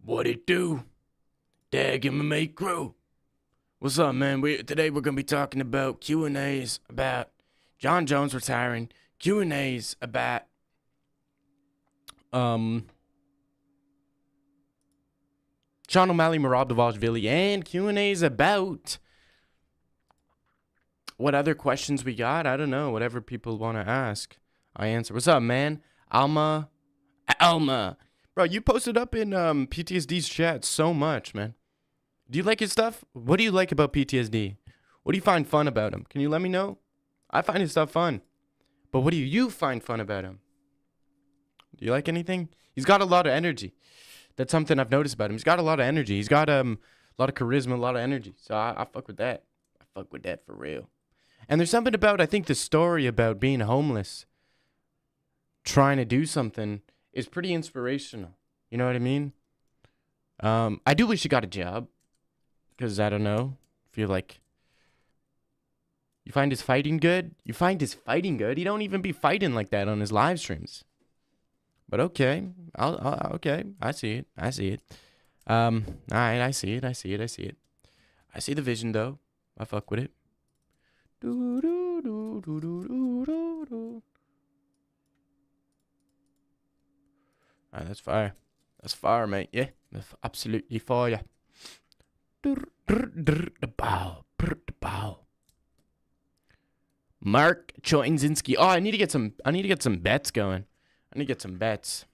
What it do? Dag MMA crew. What's up, man? Today we're gonna be talking about Q&As about John Jones retiring, Q&As about Sean O'Malley, Merab Dvalishvili, and Q&As about what other questions we got. I don't know. Whatever people want to ask, I answer. What's up, man? Alma. Bro, you posted up in PTSD's chat so much, man. Do you like his stuff? What do you like about PTSD? What do you find fun about him? Can you let me know? I find his stuff fun. But what do you find fun about him? Do you like anything? He's got a lot of energy. That's something I've noticed about him. He's got a lot of energy. He's got a lot of charisma, a lot of energy. So I fuck with that. I fuck with that for real. And there's something about, I think, the story about being homeless, trying to do something, is pretty inspirational. You know what I mean? I do wish he got a job. Because, I don't know, feel like, you find his fighting good? You find his fighting good? He don't even be fighting like that on his live streams. But okay, okay, I see it. All right, I see it. I see the vision, though. I fuck with it. Alright, that's fire. That's fire, mate. Yeah, that's absolutely fire. Mark Choinzinski. Oh, I need to get some bets going. I need to get some bets.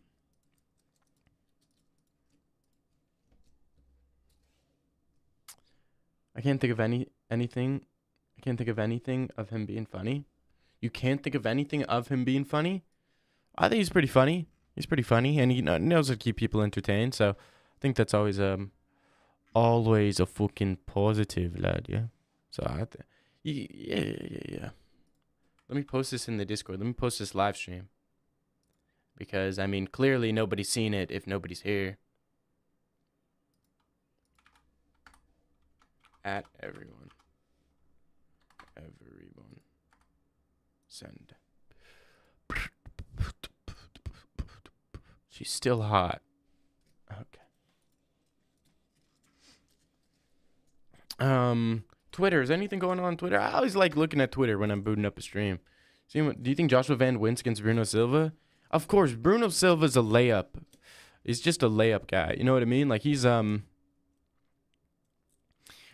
I can't think of anything. I can't think of anything of him being funny. You can't think of anything of him being funny? I think he's pretty funny. He's pretty funny, and he knows how to keep people entertained. So I think that's always a fucking positive, lad. Yeah. So yeah. Let me post this in the Discord. Let me post this live stream. Because, I mean, clearly nobody's seen it if nobody's here. At everyone. Send. She's still hot. Okay. Twitter. Is anything going on Twitter? I always like looking at Twitter when I'm booting up a stream. Do you think Joshua Van wins against Bruno Silva? Of course, Bruno Silva's a layup. He's just a layup guy. You know what I mean? Like, he's,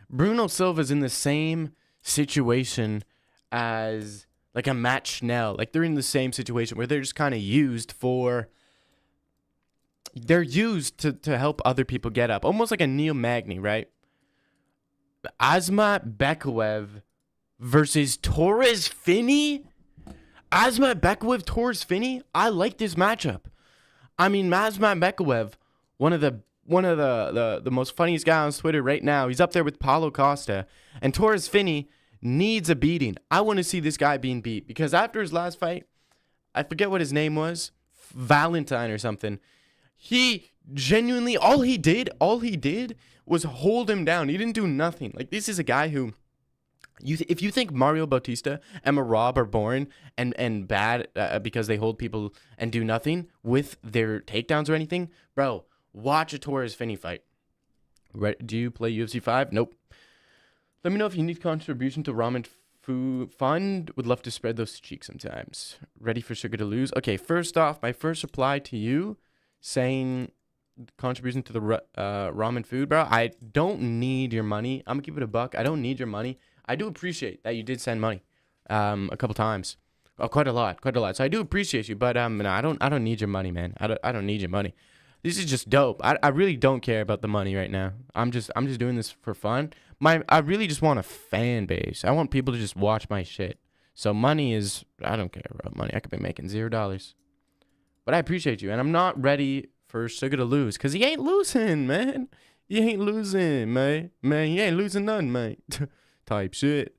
Bruno Silva's in the same situation as, like, a Matt Schnell. Like, they're in the same situation where they're just kind of used to help other people get up. Almost like a Neil Magny, right? Asmat Bekaev versus Torres Finney? Asmat Bekaev, Torres Finney? I like this matchup. I mean, Asmat Bekaev, one of the most funniest guys on Twitter right now. He's up there with Paulo Costa. And Torres Finney needs a beating. I want to see this guy being beat. Because after his last fight, I forget what his name was, Valentine or something. He genuinely, all he did was hold him down. He didn't do nothing. Like, this is a guy who, if you think Mario Bautista and Merab are boring and bad because they hold people and do nothing with their takedowns or anything, bro, watch a Torres Finney fight. Right? Do you play UFC 5? Nope. Let me know if you need contribution to Ramen Fund. Would love to spread those cheeks sometimes. Ready for Sugar to lose? Okay, first off, my first reply to you saying contribution to the ramen food, bro. I don't need your money. I'm gonna keep it a buck. I don't need your money. I do appreciate that you did send money, a couple times, quite a lot. So I do appreciate you, but no, I don't need your money, man. I don't need your money. This is just dope. I really don't care about the money right now. I'm just doing this for fun. I really just want a fan base. I want people to just watch my shit. So money is, I don't care about money. I could be making $0. But I appreciate you, and I'm not ready for Sugar to lose, because he ain't losing, man. He ain't losing, man. Man, he ain't losing nothing, mate. Type shit.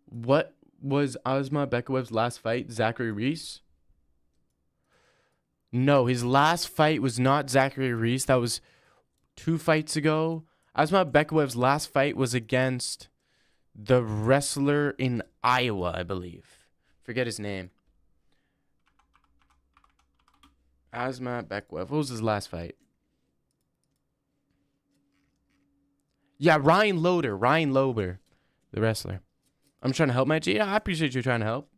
What was Asma Bekaev's last fight? Zachary Reese? No, his last fight was not Zachary Reese. That was 2 fights ago. Asma Bekaev's last fight was against the wrestler in Iowa, I believe. Forget his name. Asmat Bekwev. What was his last fight? Yeah, Ryan Lober, the wrestler. I'm trying to help, Matt. Yeah, I appreciate you trying to help.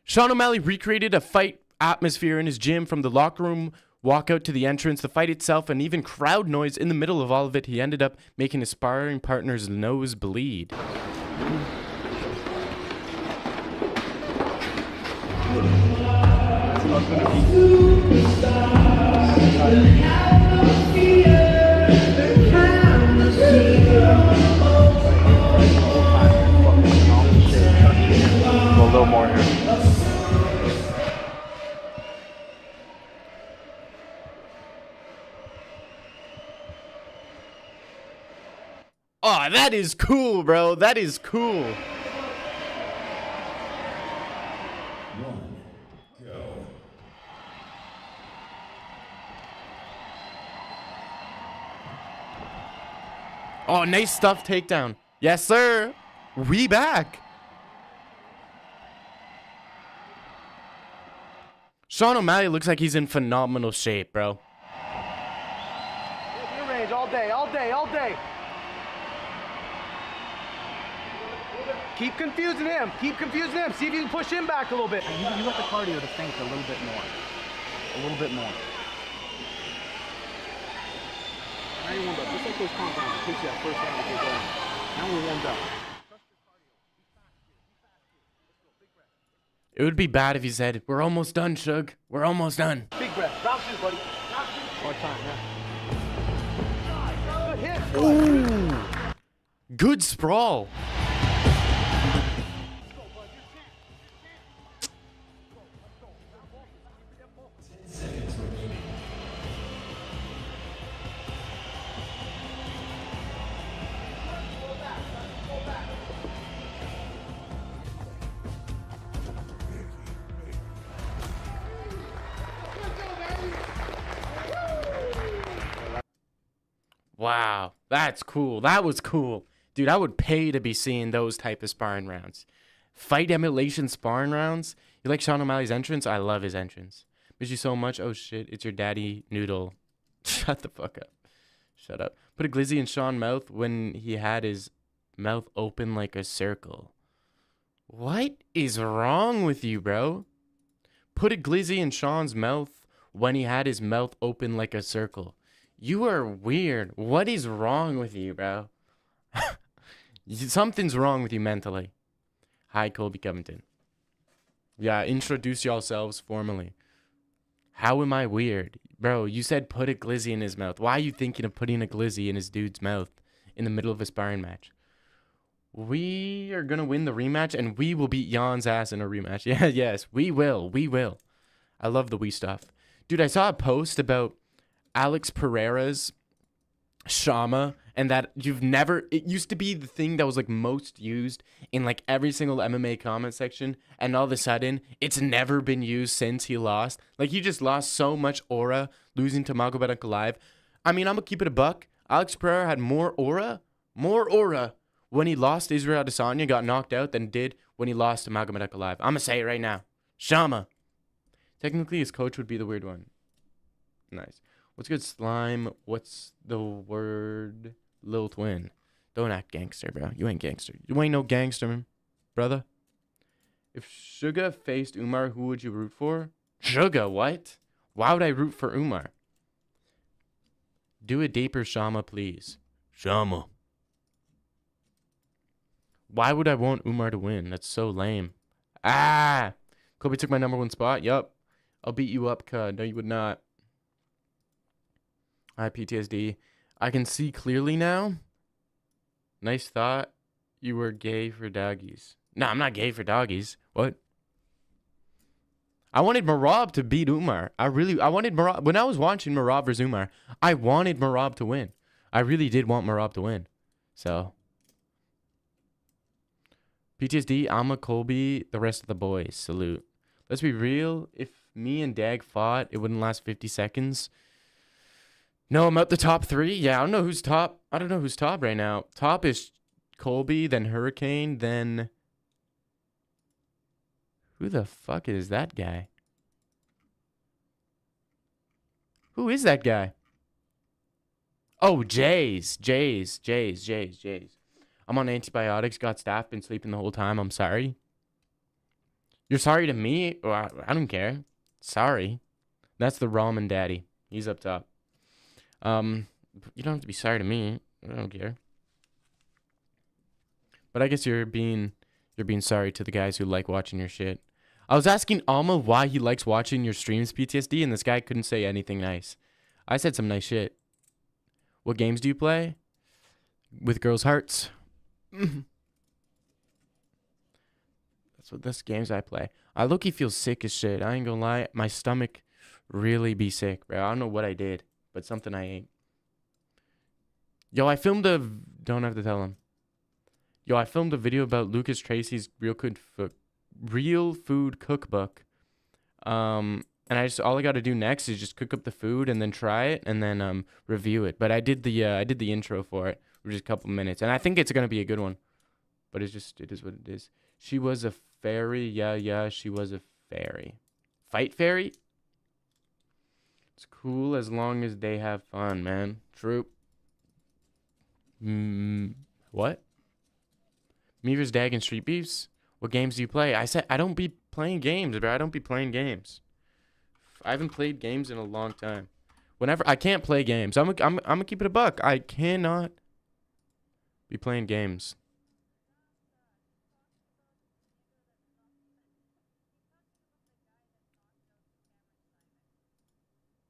Sean O'Malley recreated a fight atmosphere in his gym, from the locker room walkout to the entrance, the fight itself, and even crowd noise in the middle of all of it. He ended up making his sparring partner's nose bleed. A little more here. Oh, that is cool, bro. That is cool. Go. Oh, nice stuff takedown. Yes, sir. We back. Sean O'Malley looks like he's in phenomenal shape, bro. Your range all day, all day, all day. Keep confusing him. Keep confusing him. See if you can push him back a little bit. You let the cardio to think a little bit more. A little bit more. Now you warmed up. Just like those compounds. It takes you that first round to get going. Now we're warmed up. It would be bad if he said, "We're almost done, Shug. We're almost done." Big breath. Round two, buddy. Round two. More time, yeah. Good hit. Ooh. Good sprawl. Wow, that's cool. That was cool. Dude, I would pay to be seeing those type of sparring rounds. Fight emulation sparring rounds? You like Sean O'Malley's entrance? I love his entrance. Miss you so much. Oh, shit. It's your daddy noodle. Shut the fuck up. Shut up. Put a glizzy in Sean's mouth when he had his mouth open like a circle. What is wrong with you, bro? Put a glizzy in Sean's mouth when he had his mouth open like a circle. You are weird. What is wrong with you, bro? Something's wrong with you mentally. Hi, Colby Covington. Yeah, introduce yourselves formally. How am I weird? Bro, you said put a glizzy in his mouth. Why are you thinking of putting a glizzy in his dude's mouth in the middle of a sparring match? We are going to win the rematch, and we will beat Jan's ass in a rematch. Yeah, yes, we will. We will. I love the we stuff. Dude, I saw a post about Alex Pereira's Shama, and that it used to be the thing that was like most used in like every single MMA comment section, and all of a sudden it's never been used since he lost. Like, he just lost so much aura losing to Magomed Ankalaev. I mean, I'm gonna keep it a buck. Alex Pereira had more aura when he lost Israel Adesanya, got knocked out, than did when he lost to Magomed Ankalaev. I'm gonna say it right now. Shama. Technically, his coach would be the weird one. Nice. What's good, Slime? What's the word? Lil Twin. Don't act gangster, bro. You ain't gangster. You ain't no gangster, man, brother. If Suga faced Umar, who would you root for? Suga, what? Why would I root for Umar? Do a deeper Shama, please. Shama. Why would I want Umar to win? That's so lame. Ah! Kobe took my #1 spot. Yup. I'll beat you up, cuz. No, you would not. I have PTSD. I can see clearly now. Nice thought. You were gay for doggies. No, I'm not gay for doggies. What? I wanted Marab to beat Umar. I wanted Marab. When I was watching Marab versus Umar, I wanted Marab to win. I really did want Marab to win. So. PTSD, Alma, Colby, the rest of the boys. Salute. Let's be real. If me and Dag fought, it wouldn't last 50 seconds. No, I'm out the top 3. Yeah, I don't know who's top. I don't know who's top right now. Top is Colby, then Hurricane, then... Who the fuck is that guy? Who is that guy? Oh, Jays. I'm on antibiotics, got staph, been sleeping the whole time. I'm sorry. You're sorry to me? Well, I don't care. Sorry. That's the ramen daddy. He's up top. You don't have to be sorry to me. I don't care. But I guess you're being sorry to the guys who like watching your shit. I was asking Alma why he likes watching your streams, PTSD, and this guy couldn't say anything nice. I said some nice shit. What games do you play? With girls' hearts. That's what games I play. I low-key feel sick as shit. I ain't gonna lie. My stomach really be sick, bro. I don't know what I did, but something I ate. Yo, I filmed a... Don't have to tell him. Yo, I filmed a video about Lucas Tracy's real food cookbook. And all I got to do next is just cook up the food and then try it and then review it. But I did the intro for it, which is a couple minutes, and I think it's gonna be a good one. But it is what it is. She was a fairy, yeah, she was a fairy. Fight fairy? It's cool as long as they have fun, man. True. What? Meaver's Dag and Street Beefs? What games do you play? I said I don't be playing games, bro. I don't be playing games. I haven't played games in a long time. Whenever I can't play games, I'm gonna keep it a buck. I cannot be playing games.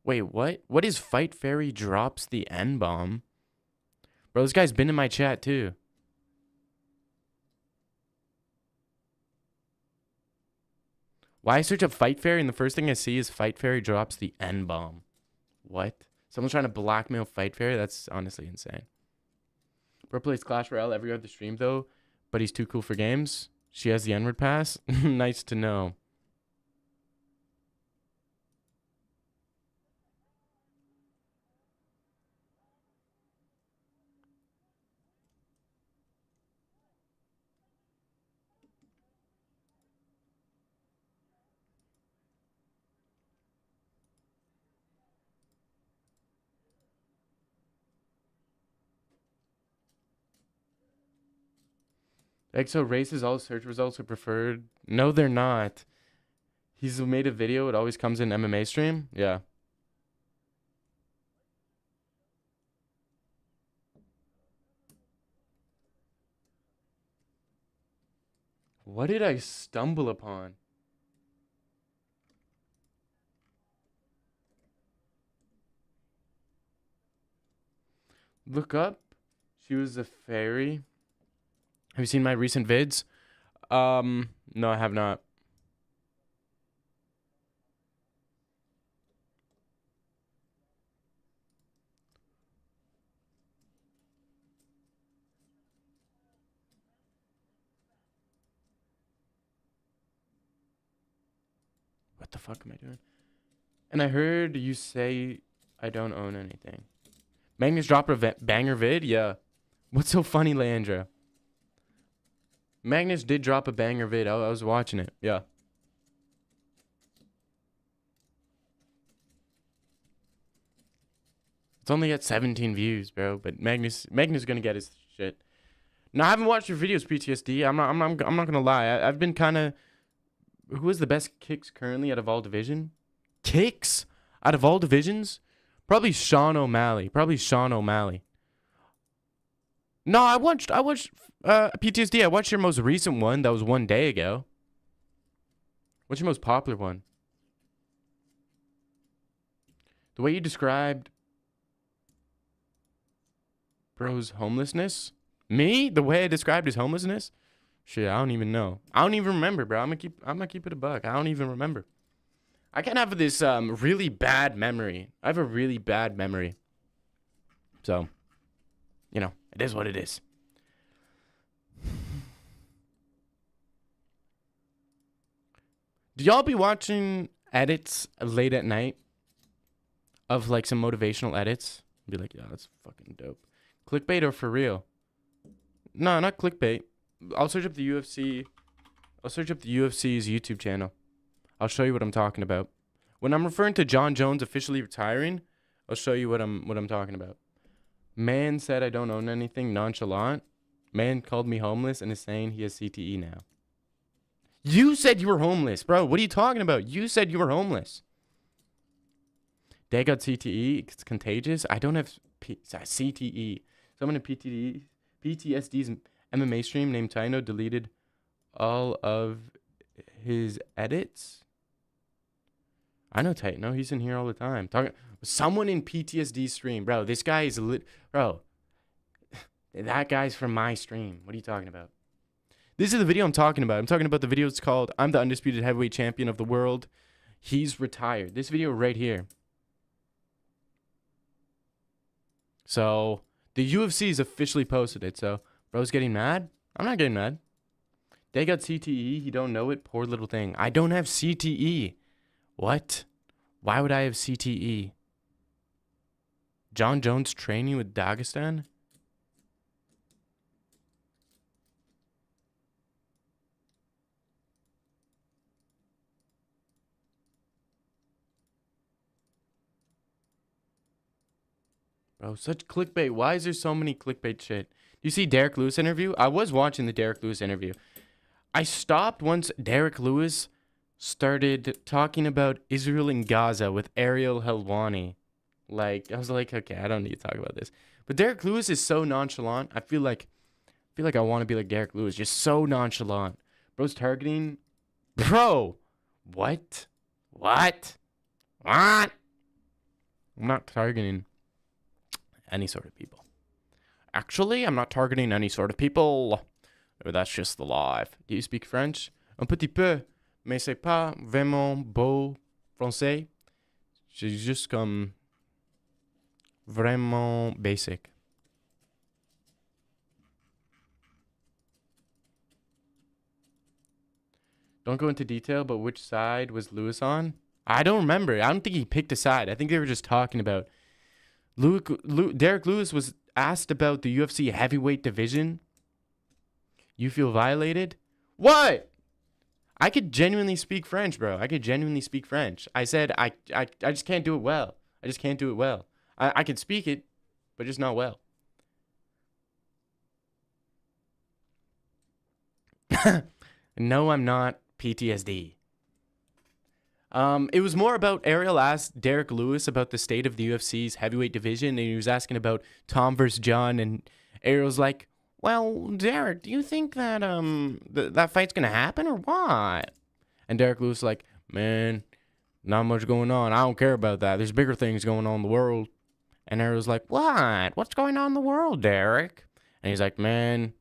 Wait, what? What is Fight Fairy drops the N-bomb? Bro, this guy's been in my chat too. Why I search up Fight Fairy and the first thing I see is Fight Fairy drops the N-bomb. What? Someone's trying to blackmail Fight Fairy? That's honestly insane. Bro plays Clash Royale every other stream though, but he's too cool for games. She has the N-word pass? Nice to know. EXO races all search results are preferred. No, they're not. He's made a video. It always comes in MMA stream. Yeah. What did I stumble upon? Look up. She was a fairy. Have you seen my recent vids? No, I have not. What the fuck am I doing? And I heard you say I don't own anything. Magnus dropped a banger vid? Yeah. What's so funny, Leandra? Magnus did drop a banger vid. I was watching it. Yeah. It's only at 17 views, bro. But Magnus gonna get his shit. No, I haven't watched your videos, PTSD. I'm not gonna lie. I've been kind of. Who is the best kicks currently out of all division? Kicks out of all divisions? Probably Sean O'Malley. No, I watched PTSD. I watched your most recent one. That was 1 day ago. What's your most popular one? The way you described bro's homelessness? Me? The way I described his homelessness? Shit, I don't even know. I don't even remember, bro. I'm gonna keep it a buck. I don't even remember. I can have this really bad memory. I have a really bad memory. So, you know, it is what it is. Do y'all be watching edits late at night of like some motivational edits? Be like, yeah, that's fucking dope. Clickbait or for real? No, not clickbait. I'll search up the UFC I'll search up the UFC's YouTube channel. I'll show you what I'm talking about. When I'm referring to John Jones officially retiring, I'll show you what I'm talking about. Man said I don't own anything, nonchalant. Man called me homeless and is saying he has CTE now. You said you were homeless, bro. What are you talking about? You said you were homeless. They got CTE. It's contagious. I don't have CTE. Someone in PTSD's MMA stream named Tino deleted all of his edits. I know Tino. He's in here all the time. Talking someone in PTSD's stream, bro. This guy is bro. That guy's from my stream. What are you talking about? This is the video I'm talking about. I'm talking about the video. It's called "I'm the Undisputed Heavyweight Champion of the World." He's retired. This video right here. So the UFC's officially posted it. So bro's getting mad. I'm not getting mad. They got CTE. He don't know it. Poor little thing. I don't have CTE. What? Why would I have CTE? John Jones training with Dagestan? Bro, such clickbait. Why is there so many clickbait shit? You see Derek Lewis interview? I was watching the Derek Lewis interview. I stopped once Derek Lewis started talking about Israel and Gaza with Ariel Helwani. Like, I was like, okay, I don't need to talk about this. But Derek Lewis is so nonchalant. I feel like I want to be like Derek Lewis. Just so nonchalant. Bro's targeting. Bro! What? What? What? I'm not targeting any sort of people. Actually, I'm not targeting any sort of people. That's just the life. Do you speak French? Un petit peu, mais c'est pas vraiment beau français. C'est juste comme vraiment basic. Don't go into detail, but which side was Lewis on? I don't remember. I don't think he picked a side. I think they were just talking about Derek Lewis was asked about the UFC heavyweight division. You feel violated? What? I could genuinely speak French, bro. I could genuinely speak French. I said I just can't do it well. I just can't do it well. I can speak it, but just not well. No, I'm not PTSD. It was more about Ariel asked Derek Lewis about the state of the UFC's heavyweight division, and he was asking about Tom versus John, and Ariel's like, well, Derek, do you think that that fight's gonna happen or what? And Derek Lewis was like, man, not much going on. I don't care about that. There's bigger things going on in the world. And Ariel's like, what? What's going on in the world, Derek? And he's like, man,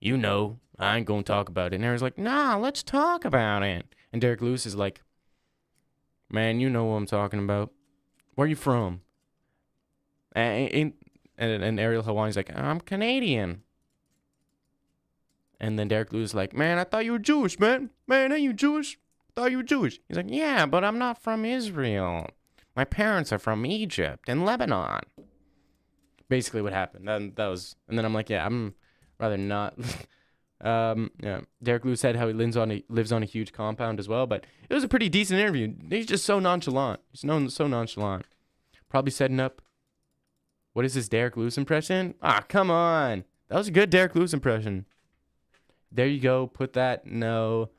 you know, I ain't gonna talk about it. And Ariel's like, nah, let's talk about it. And Derek Lewis is like, man, you know what I'm talking about. Where you from? And Ariel Helwani's like, I'm Canadian. And then Derek Lewis is like, man, I thought you were Jewish, man. Man, ain't you Jewish? I thought you were Jewish. He's like, yeah, but I'm not from Israel. My parents are from Egypt and Lebanon. Basically what happened. And then I'm like, yeah, I'm rather not. Yeah. Derek Lewis said how he lives on a huge compound as well, but it was a pretty decent interview. He's just so nonchalant. He's so nonchalant. Probably setting up. What is this Derek Lewis impression? Ah, come on. That was a good Derek Lewis impression. There you go. Put that. No.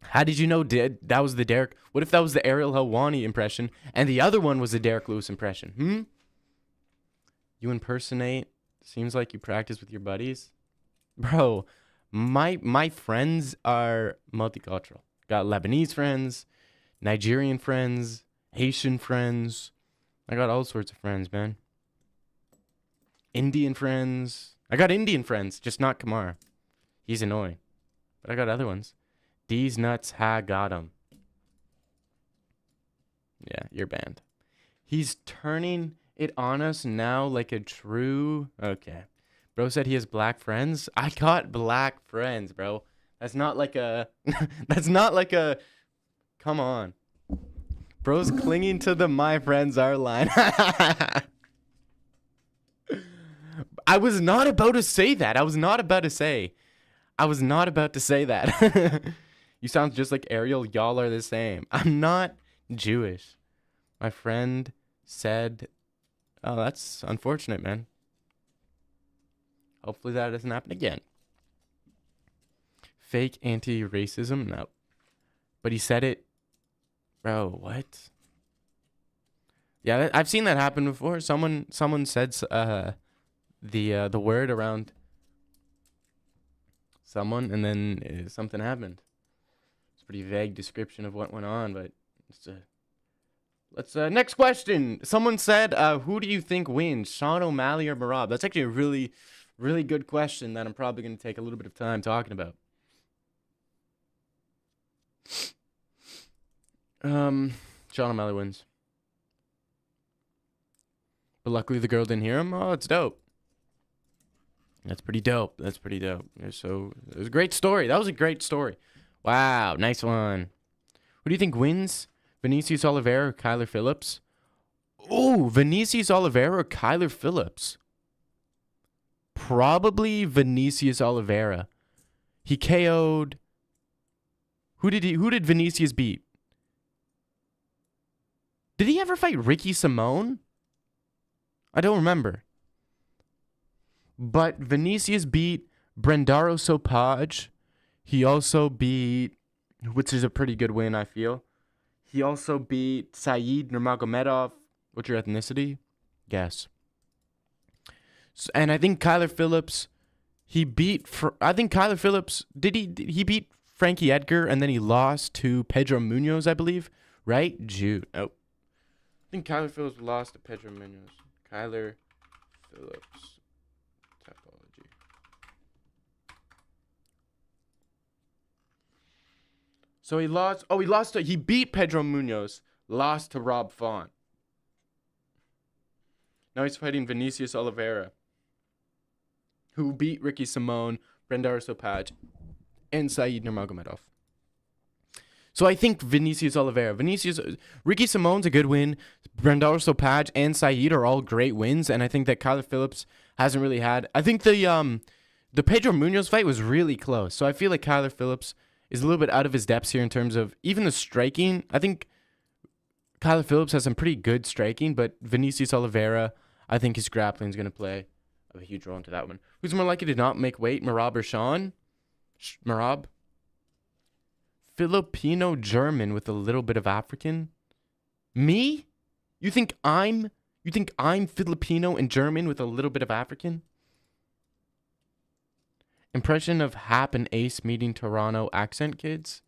How did you know that was the Derek? What if that was the Ariel Helwani impression and the other one was the Derek Lewis impression? You impersonate. Seems like you practice with your buddies. Bro, my friends are multicultural. Got Lebanese friends, Nigerian friends, Haitian friends. I got all sorts of friends, man. Indian friends. I got Indian friends, just not Kamar. He's annoying. But I got other ones. These nuts, got him. Yeah, you're banned. He's turning it on us now like a true... Okay. Bro said he has black friends. I got black friends, bro. That's not like a... That's not like a... Come on. Bro's clinging to the my friends are line. I was not about to say that. I was not about to say. I was not about to say that. You sound just like Ariel. Y'all are the same. I'm not Jewish. My friend said, oh, that's unfortunate, man. Hopefully that doesn't happen again. Fake anti-racism? No. But he said it. Bro, what? Yeah, I've seen that happen before. Someone said the word around someone, and then something happened. It's a pretty vague description of what went on, but let's next question. Someone said, who do you think wins, Sean O'Malley or Marab? That's actually a really, really good question that I'm probably going to take a little bit of time talking about. Sean O'Malley wins. But luckily the girl didn't hear him. Oh, it's dope. That's pretty dope. That's pretty dope. So it was a great story. That was a great story. Wow, nice one. Who do you think wins? Vinicius Oliveira or Kyler Phillips? Oh, Vinicius Oliveira or Kyler Phillips? Probably Vinicius Oliveira. He KO'd. Who did Vinicius beat? Did he ever fight Ricky Simone? I don't remember. But Vinicius beat Brendaro Sopaj. He also beat, which is a pretty good win, I feel. He also beat Saeed Nurmagomedov. What's your ethnicity? Guess. And I think Kyler Phillips, Kyler Phillips, he beat Frankie Edgar and then he lost to Pedro Munoz, I believe. Right? Jude. Oh. I think Kyler Phillips lost to Pedro Munoz. Kyler Phillips. Typology. So he lost. Oh, he beat Pedro Munoz. Lost to Rob Font. Now he's fighting Vinicius Oliveira, who beat Ricky Simone, Brendar Sopaj, and Saeed Nurmagomedov. So I think Vinicius Oliveira. Ricky Simone's a good win. Brendar Sopaj and Saeed are all great wins, and I think that Kyler Phillips hasn't really had. I think the Pedro Munoz fight was really close. So I feel like Kyler Phillips is a little bit out of his depths here in terms of even the striking. I think Kyler Phillips has some pretty good striking, but Vinicius Oliveira, I think his grappling is going to play a huge role into that one. Who's more likely to not make weight, Marab or Sean? Marab? Filipino German with a little bit of African? Me? You think I'm Filipino and German with a little bit of African? Impression of Hap and Ace meeting Toronto accent kids?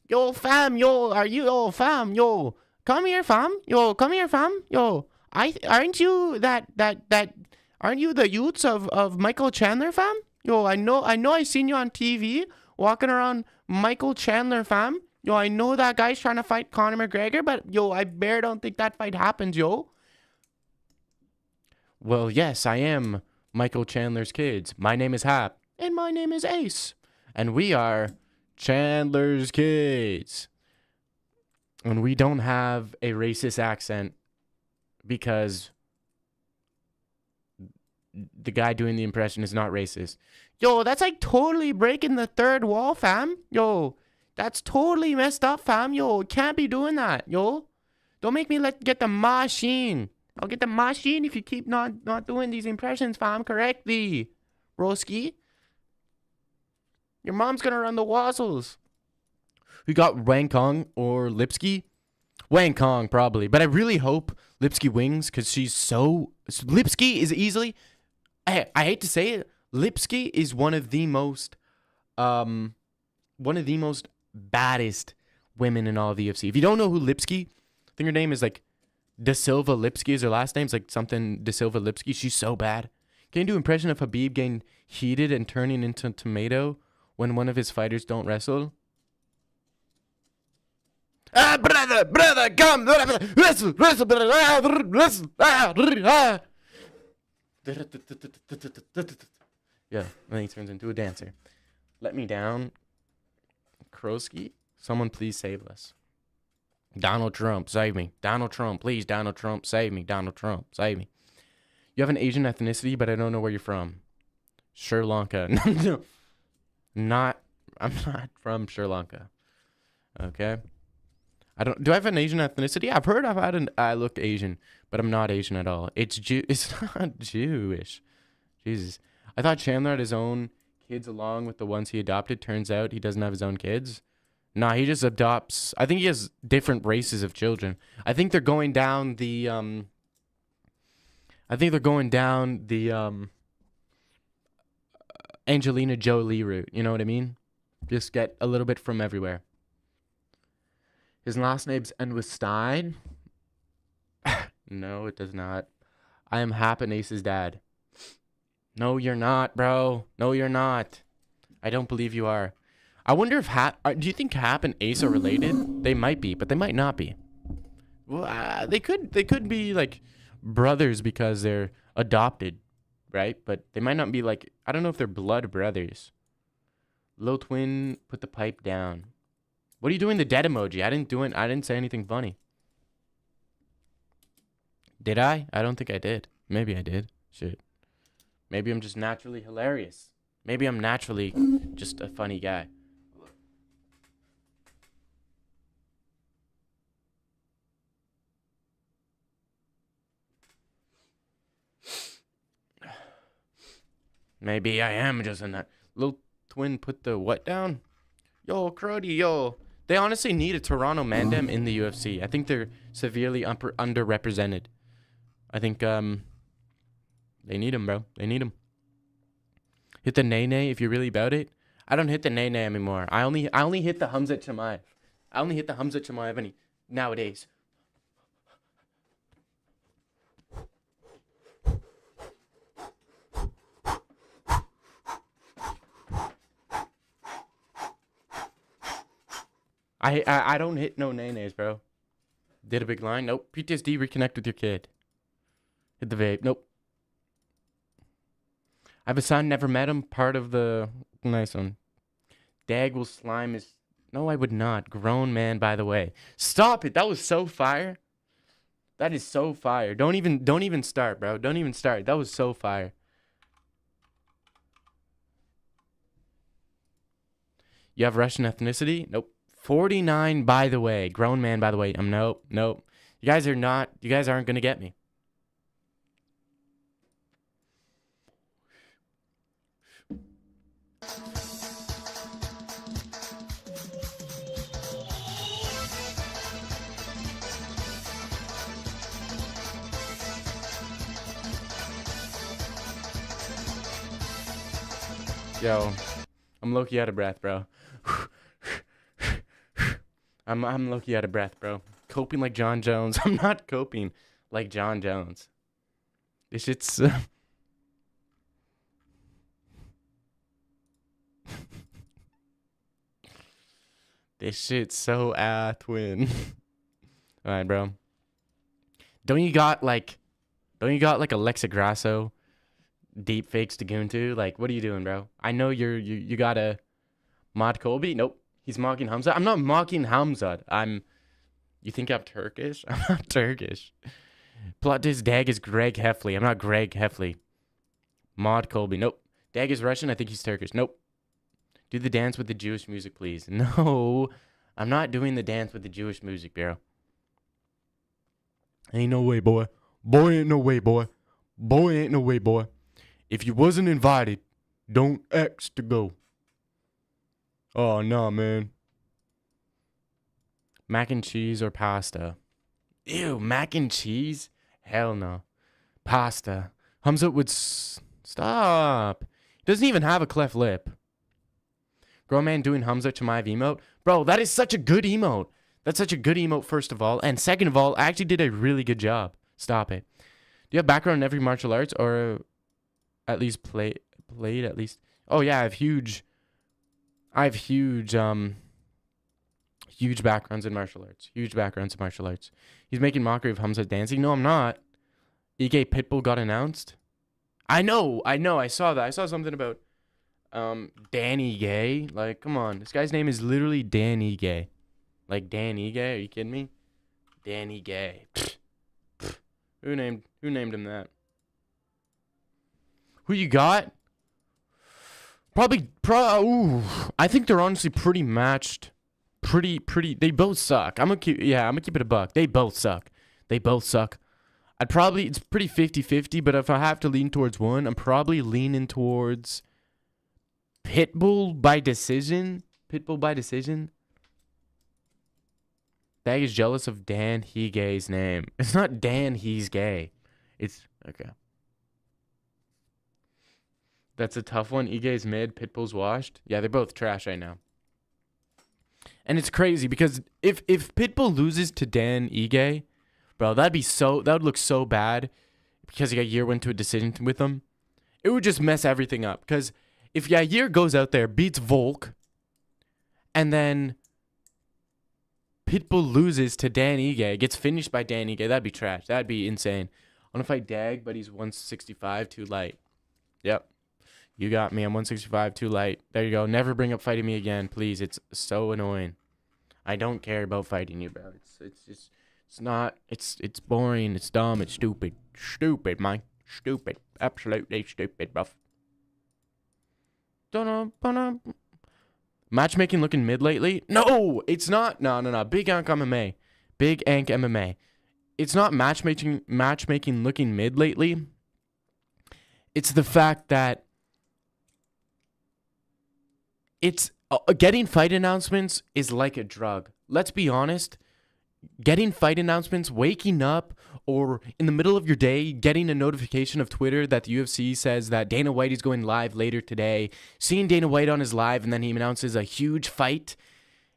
Yo, fam, yo, are you, yo, fam, yo, come here, fam, yo, come here, fam, yo, aren't you aren't you the youths of Michael Chandler, fam? Yo, I know I seen you on TV walking around Michael Chandler, fam. Yo, I know that guy's trying to fight Conor McGregor, but yo, I bare don't think that fight happens, yo. Well, yes, I am Michael Chandler's kids. My name is Hap, and my name is Ace, and we are Chandler's kids. And we don't have a racist accent because the guy doing the impression is not racist. Yo, that's like totally breaking the third wall, fam. Yo, that's totally messed up, fam. Yo, can't be doing that, yo. Don't make me get the machine. I'll get the machine if you keep not doing these impressions, fam, correctly. Broski. Your mom's gonna run the wazzles. We got Wang Kong or Lipsky. Wang Kong, probably. But I really hope Lipsky wins because Lipsky is easily... I hate to say it. Lipsky is one of the most baddest women in all of the UFC. If you don't know who Lipsky, I think her name is like Da Silva Lipsky is her last name. It's like something Da Silva Lipsky. She's so bad. Can you do impression of Habib getting heated and turning into tomato when one of his fighters don't wrestle? Brother, come, wrestle, yeah, then he turns into a dancer. Let me down, Krosky. Someone please save us. Donald Trump, save me. Donald Trump, please. Donald Trump, save me. Donald Trump, save me. You have an Asian ethnicity, but I don't know where you're from. Sri Lanka. No, not. I'm not from Sri Lanka. Okay. Do I have an Asian ethnicity? I've heard I look Asian, but I'm not Asian at all. It's not Jewish. Jesus. I thought Chandler had his own kids along with the ones he adopted. Turns out he doesn't have his own kids. Nah, he just adopts. I think he has different races of children. I think they're going down the Angelina Jolie route. You know what I mean? Just get a little bit from everywhere. His last name's end with Stein. No, it does not. I am Hap and Ace's dad. No, you're not, bro. No, you're not. I don't believe you are. I wonder if do you think Hap and Ace are related? They might be, but they might not be. Well, they could be like brothers because they're adopted, right? But they might not be like, I don't know if they're blood brothers. Lil Twin, put the pipe down. What are you doing? The dead emoji. I didn't say anything funny. Did I? I don't think I did. Maybe I did. Shit. Maybe I'm just naturally hilarious. Maybe I'm naturally just a funny guy. Maybe I am just a Lil Twin, put the what down? Yo, Crody, yo. They honestly need a Toronto Mandem in the UFC. I think they're severely underrepresented. I think they need him, bro. They need him. Hit the nay if you're really about it. I don't hit the nay anymore. I only hit the Hamza Chimaev. I only hit the Hamza Chimaev nowadays. I don't hit no nays, bro. Did a big line? Nope. PTSD, reconnect with your kid. Hit the vape. Nope. I have a son, never met him. Part of the nice one. Dag will slime his. No, I would not. Grown man, by the way. Stop it. That was so fire. That is so fire. Don't even start, bro. Don't even start. That was so fire. You have Russian ethnicity? Nope. 49, by the way. Grown man, by the way. Nope. You guys aren't gonna get me. Yo, I'm low-key out of breath, bro. I'm low-key out of breath, bro. Coping like John Jones. I'm not coping like John Jones. This shit's... This shit's so twin. Alright, bro. Don't you got like Alexa Grasso deep fakes to goon to? Like, what are you doing, bro? I know you got a Mod Colby. Nope. He's mocking Hamza. I'm not mocking Hamza. You think I'm Turkish? I'm not Turkish. Plot this Dag is Greg Heffley. I'm not Greg Heffley. Mod Colby. Nope. Dag is Russian. I think he's Turkish. Nope. Do the dance with the Jewish music, please. No. I'm not doing the dance with the Jewish music, bro. Ain't no way, boy. Boy, ain't no way, boy. Boy, ain't no way, boy. If you wasn't invited, don't ask to go. Oh, nah, man. Mac and cheese or pasta? Ew, mac and cheese? Hell no. Pasta. Hamza would stop. He doesn't even have a cleft lip. Grown man doing Hamza Chimaev emote? Bro, that is such a good emote. That's such a good emote, first of all. And second of all, I actually did a really good job. Stop it. Do you have background in every martial arts or at least played at least? Oh, yeah, I have huge backgrounds in martial arts. Huge backgrounds in martial arts. He's making mockery of Hamza dancing. No, I'm not. EK Pitbull got announced. I know. I saw that. I saw something about Danny Gay. Like, come on. This guy's name is literally Danny Gay. Like Danny Gay? Are you kidding me? Danny Gay. Who named him that? Who you got? Ooh, I think they're honestly pretty matched. Pretty. They both suck. I'm gonna keep it a buck. They both suck. It's pretty 50-50, but if I have to lean towards one, I'm probably leaning towards Pitbull by decision. Dag is jealous of Dan Higay's name. It's not Dan, he's gay. It's okay. That's a tough one. Igay's mid, Pitbull's washed. Yeah, they're both trash right now. And it's crazy because if Pitbull loses to Dan Ige, bro, that would look so bad because Yair went to a decision with him. It would just mess everything up. Because if Yair goes out there, beats Volk, and then Pitbull loses to Dan Ige, gets finished by Dan Ige, that'd be trash. That'd be insane. I want to fight Dag, but he's 165, too light. Yep. You got me. I'm 165, too light. There you go. Never bring up fighting me again, please. It's so annoying. I don't care about fighting you, bro. It's boring. It's dumb. It's stupid. Stupid, man. Stupid. Absolutely stupid, bro. Matchmaking looking mid lately? No, it's not. No. Big Ank MMA. It's not matchmaking looking mid lately. It's the fact that it's getting fight announcements is like a drug. Let's be honest. Getting fight announcements, waking up, or in the middle of your day, getting a notification of Twitter that the UFC says that Dana White is going live later today, seeing Dana White on his live, and then he announces a huge fight,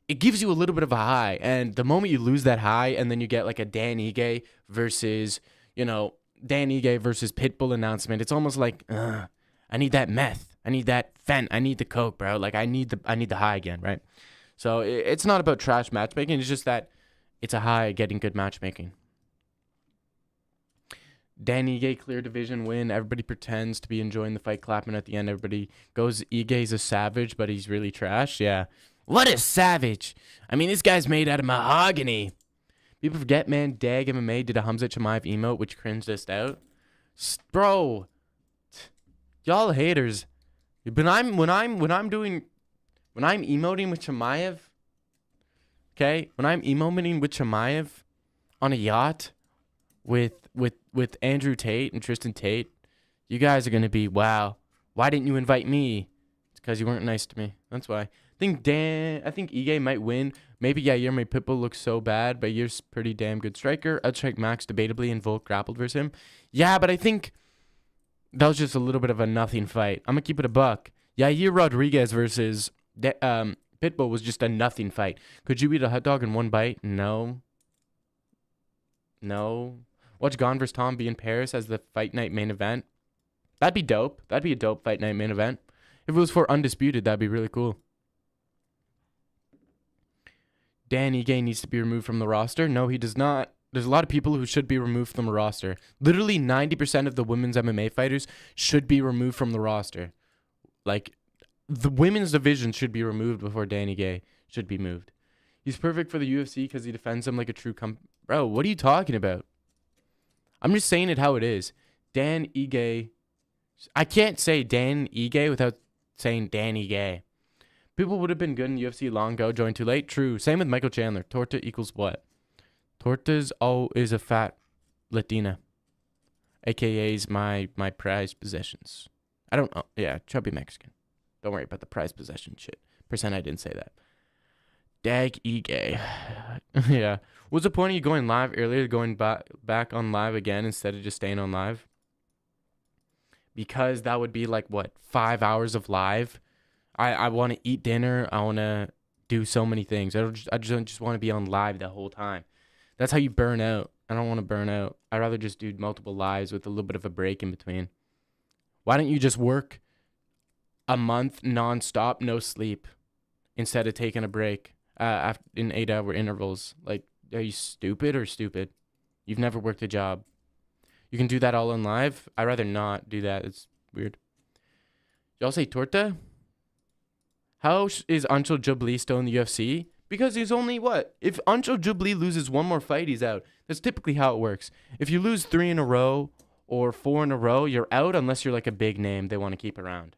it gives you a little bit of a high. And the moment you lose that high, and then you get like a Dan Ige versus Pitbull announcement, it's almost like, I need that meth. I need that fent. I need the coke, bro. Like I need the high again, right? So it's not about trash matchmaking. It's just that it's a high getting good matchmaking. Dan Ige clear division win. Everybody pretends to be enjoying the fight, clapping at the end. Everybody goes, Ige's a savage, but he's really trash. Yeah. What a savage. I mean, this guy's made out of mahogany. People forget, man, Dag MMA did a Hamza Chimaev emote, which cringed us out. Bro. Y'all haters. But when I'm emoting with Chimaev, okay? When I'm emoting with Chimaev on a yacht with Andrew Tate and Tristan Tate, you guys are gonna be, wow, why didn't you invite me? It's because you weren't nice to me. That's why. I think Ige might win. Maybe Yair made Pitbull look so bad, but Yair's pretty damn good striker. Outstrike Max debatably, and Volk grappled versus him. Yeah, but I think that was just a little bit of a nothing fight. I'm going to keep it a buck. Yair Rodriguez versus Pitbull was just a nothing fight. Could you eat a hot dog in one bite? No. Watch Gone vs. Tom be in Paris as the fight night main event. That'd be dope. That'd be a dope fight night main event. If it was for Undisputed, that'd be really cool. Dan Ige needs to be removed from the roster. No, he does not. There's a lot of people who should be removed from the roster. Literally 90% of the women's MMA fighters should be removed from the roster. Like, the women's division should be removed before Danny Gay should be moved. He's perfect for the UFC because he defends him like a true Bro, what are you talking about? I'm just saying it how it is. Dan Ige. I can't say Dan Ige without saying Danny Gay. People would have been good in UFC long ago, joined too late. True. Same with Michael Chandler. Torta equals what? Torta's is a fat Latina. AKA's my prized possessions. I don't know. Yeah, chubby Mexican. Don't worry about the prized possession shit. Percent I didn't say that. Dag Ige. Yeah. What's the point of you going live earlier, going back on live again instead of just staying on live? Because that would be like, what, 5 hours of live? I want to eat dinner. I want to do so many things. I just want to be on live the whole time. That's how you burn out. I don't want to burn out. I'd rather just do multiple lives with a little bit of a break in between. Why don't you just work a month nonstop, no sleep, instead of taking a break in 8-hour intervals? Like, are you stupid or stupid? You've never worked a job. You can do that all on live. I'd rather not do that. It's weird. Y'all say torta? How is Anshul Jubli still in the UFC? Because he's only what? If Anshul Jubli loses one more fight, he's out. That's typically how it works. If you lose 3 in a row or 4 in a row, you're out unless you're like a big name they want to keep around.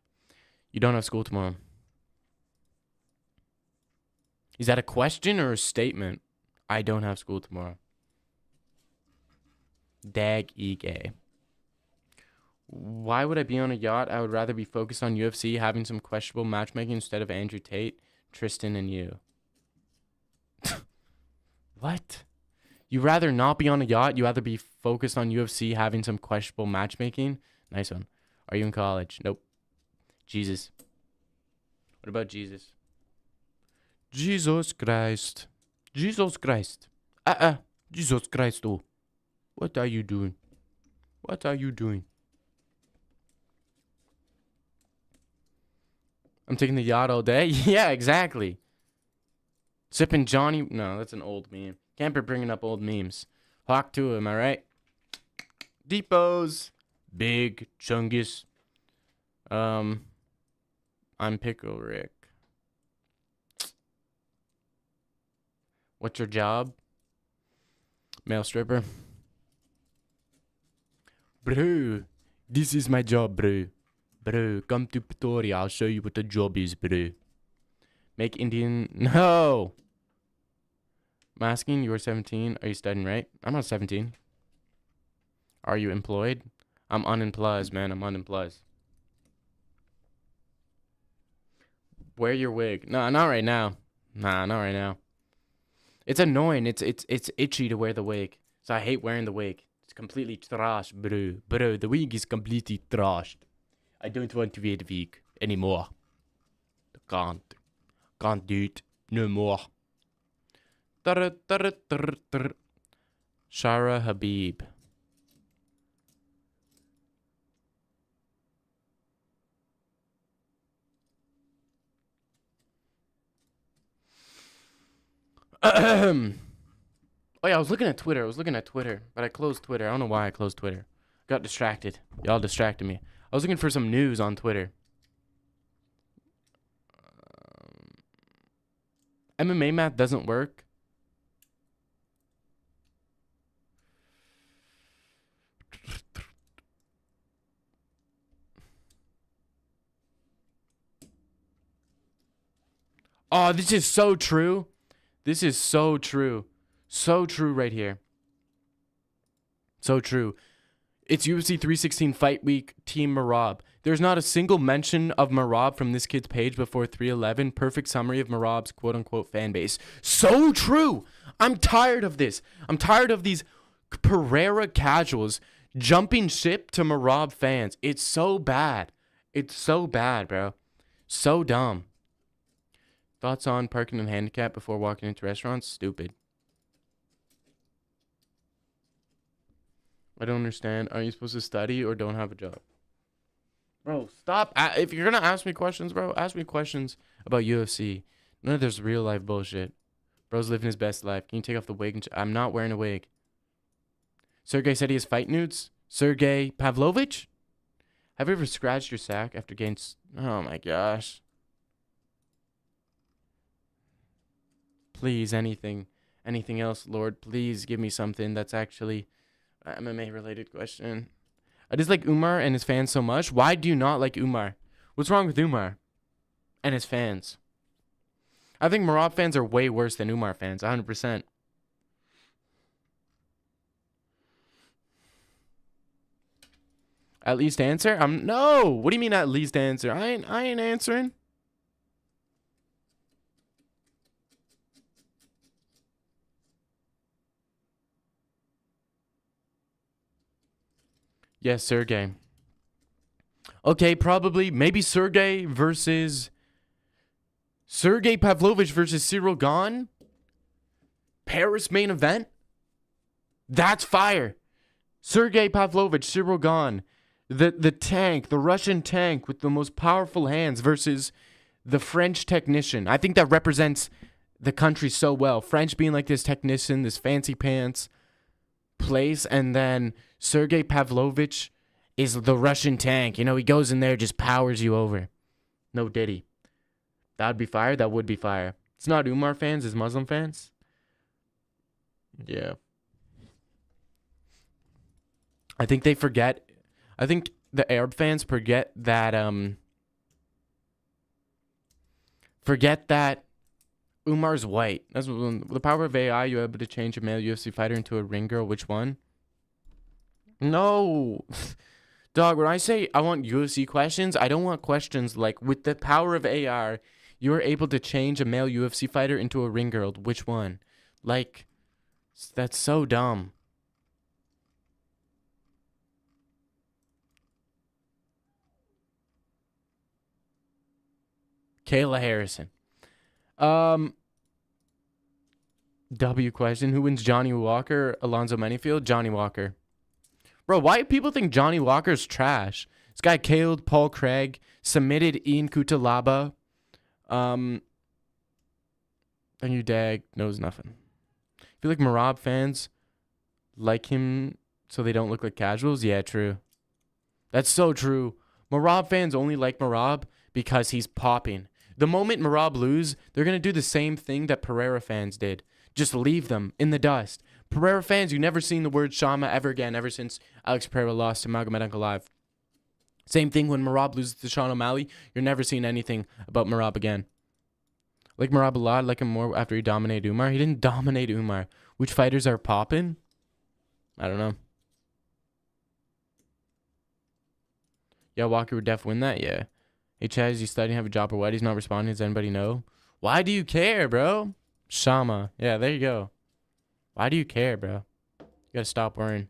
You don't have school tomorrow. Is that a question or a statement? I don't have school tomorrow. Dag E-gay. Why would I be on a yacht? I would rather be focused on UFC, having some questionable matchmaking instead of Andrew Tate, Tristan, and you. What? You rather not be on a yacht? You rather be focused on UFC, having some questionable matchmaking? Nice one. Are you in college? Nope. Jesus. What about Jesus? Jesus Christ. Jesus Christ. Jesus Christ, oh. What are you doing? What are you doing? I'm taking the yacht all day? Yeah, exactly. Sipping Johnny. No, that's an old meme. Can't be bringing up old memes. Hawk to him, am I right? Depots. Big Chungus. I'm Pickle Rick. What's your job? Male stripper. Bro, this is my job, bro. Bro, come to Pretoria. I'll show you what the job is, bro. Make Indian. No. I'm asking, you're 17. Are you studying, right? I'm not 17. Are you employed? I'm unemployed, man. I'm unemployed. Wear your wig. No, not right now. Nah, not right now. It's annoying. It's itchy to wear the wig. So I hate wearing the wig. It's completely trash, bro. Bro, the wig is completely trashed. I don't want to wear the wig anymore. Can't do it no more. Shara Habib. Oh yeah, I was looking at Twitter. But I closed Twitter. I don't know why I closed Twitter. Got distracted. Y'all distracted me. I was looking for some news on Twitter. MMA math doesn't work. Oh, this is so true. This is so true. So true right here. So true. It's UFC 316 Fight Week, Team Marab. There's not a single mention of Marab from this kid's page before 311. Perfect summary of Marab's quote-unquote fan base. So true. I'm tired of this. I'm tired of these Pereira casuals jumping ship to Marab fans. It's so bad. It's so bad, bro. So dumb. Thoughts on parking and handicap before walking into restaurants? Stupid. I don't understand. Are you supposed to study or don't have a job? Bro, stop. If you're going to ask me questions, bro, ask me questions about UFC. None of this real life bullshit. Bro's living his best life. Can you take off the wig? I'm not wearing a wig. Sergey said he has fight nudes. Sergey Pavlovich? Have you ever scratched your sack after getting... Oh my gosh. Please, anything. Anything else, Lord. Please give me something that's actually... MMA related question. I dislike Umar and his fans so much. Why do you not like Umar? What's wrong with Umar and his fans? I think Marab fans are way worse than Umar fans. 100%. At least answer? No. What do you mean at least answer? I ain't answering. Yes, Sergey. Okay, probably. Maybe Sergey Pavlovich versus Cyril Gane. Paris main event. That's fire. Sergey Pavlovich, Cyril Gane. The tank, the Russian tank with the most powerful hands versus the French technician. I think that represents the country so well. French being like this technician, this fancy pants place, and then Sergey Pavlovich is the Russian tank. You know, he goes in there, just powers you over. No diddy. That'd be fire. That would be fire. It's not Umar fans, it's Muslim fans. Yeah. I think they forget. I think the Arab fans forget that Umar's white. That's with the power of AI. You're able to change a male UFC fighter into a ring girl. Which one? No, dog. When I say I want UFC questions, I don't want questions like with the power of AR, you're able to change a male UFC fighter into a ring girl. Which one? Like, that's so dumb. Kayla Harrison. W question. Who wins, Johnny Walker, Alonzo Menifield? Johnny Walker. Bro, why do people think Johnny Walker's trash? This guy killed Paul Craig, submitted Ian Kutalaba. And you dag knows nothing. I feel like Marab fans like him so they don't look like casuals. Yeah, true. That's so true. Marab fans only like Marab because he's popping. The moment Marab lose, they're going to do the same thing that Pereira fans did. Just leave them in the dust. Pereira fans, you never seen the word Shama ever again ever since Alex Pereira lost to Magomed Ankalaev. Same thing when Marab loses to Sean O'Malley. You're never seeing anything about Marab again. Like Marab a lot, like him more after he dominated Umar. He didn't dominate Umar. Which fighters are popping? I don't know. Yeah, Walker would def win that, yeah. Hey, Chaz, you studying, have a job or what? He's not responding. Does anybody know? Why do you care, bro? Shama. Yeah, there you go. Why do you care, bro? You gotta stop worrying.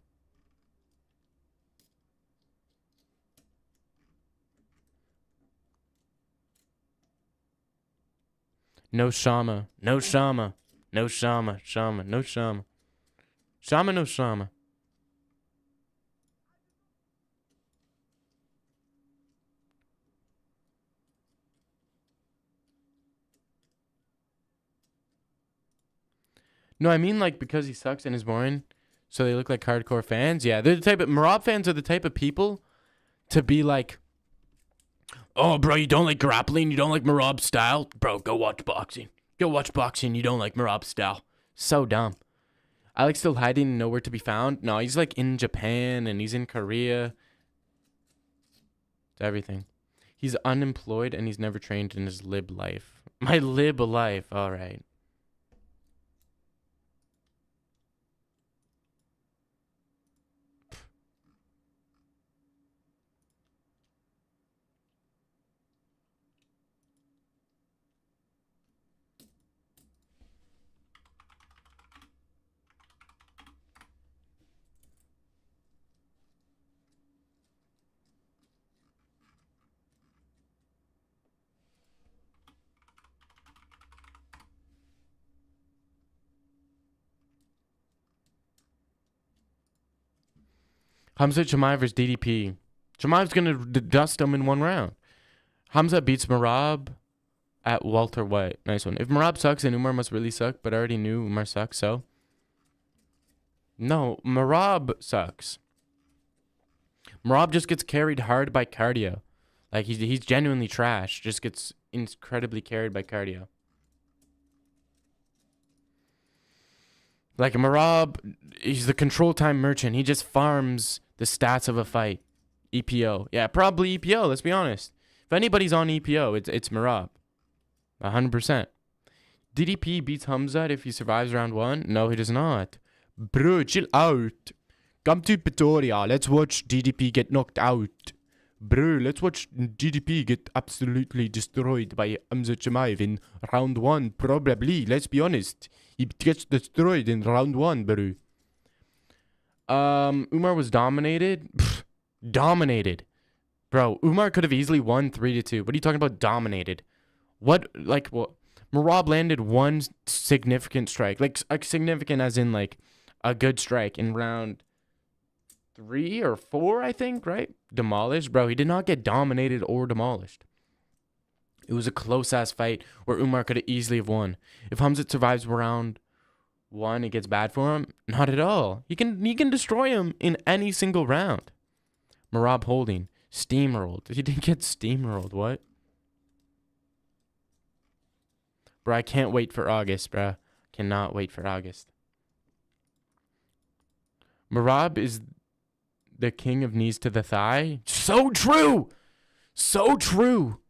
No Shama. No Shama. No Shama. Shama. No Shama. Shama, no Shama. No, I mean like because he sucks and is boring, so they look like hardcore fans. Yeah, they're the type of Marab fans are the type of people to be like, oh, bro, you don't like grappling, you don't like Marab's style, bro. Go watch boxing. Go watch boxing. You don't like Marab's style. So dumb. Alex still hiding and nowhere to be found. No, he's like in Japan and he's in Korea. It's everything. He's unemployed and he's never trained in his lib life. My lib life. All right. Hamza Chimaev versus DDP. Chimaev's going to dust him in one round. Hamza beats Marab at Walter White. Nice one. If Marab sucks, then Umar must really suck, but I already knew Umar sucks, so. No, Marab sucks. Marab just gets carried hard by cardio. Like, he's genuinely trash. Just gets incredibly carried by cardio. Like, Marab, he's the control time merchant. He just farms the stats of a fight. EPO. Yeah, probably EPO, let's be honest. If anybody's on EPO, it's Marab. 100%. DDP beats Hamzat if he survives round 1? No, he does not. Bro, chill out. Come to Pretoria. Let's watch DDP get knocked out. Bro, let's watch DDP get absolutely destroyed by Hamza Chimaev in round 1. Probably, let's be honest. He gets destroyed in round 1, bro. Umar was dominated. Pfft, dominated. Bro, Umar could have easily won 3-2. What are you talking about dominated? What? Marab landed one significant strike. Like significant as in like a good strike in round 3 or 4, I think, right? Demolished. Bro, he did not get dominated or demolished. It was a close-ass fight where Umar could have easily have won. If Hamzat survives round 1, it gets bad for him? Not at all. He can destroy him in any single round. Marab holding. Steamrolled. He didn't get steamrolled. What? Bro, I can't wait for August, bro. Cannot wait for August. Marab is the king of knees to the thigh. So true. So true.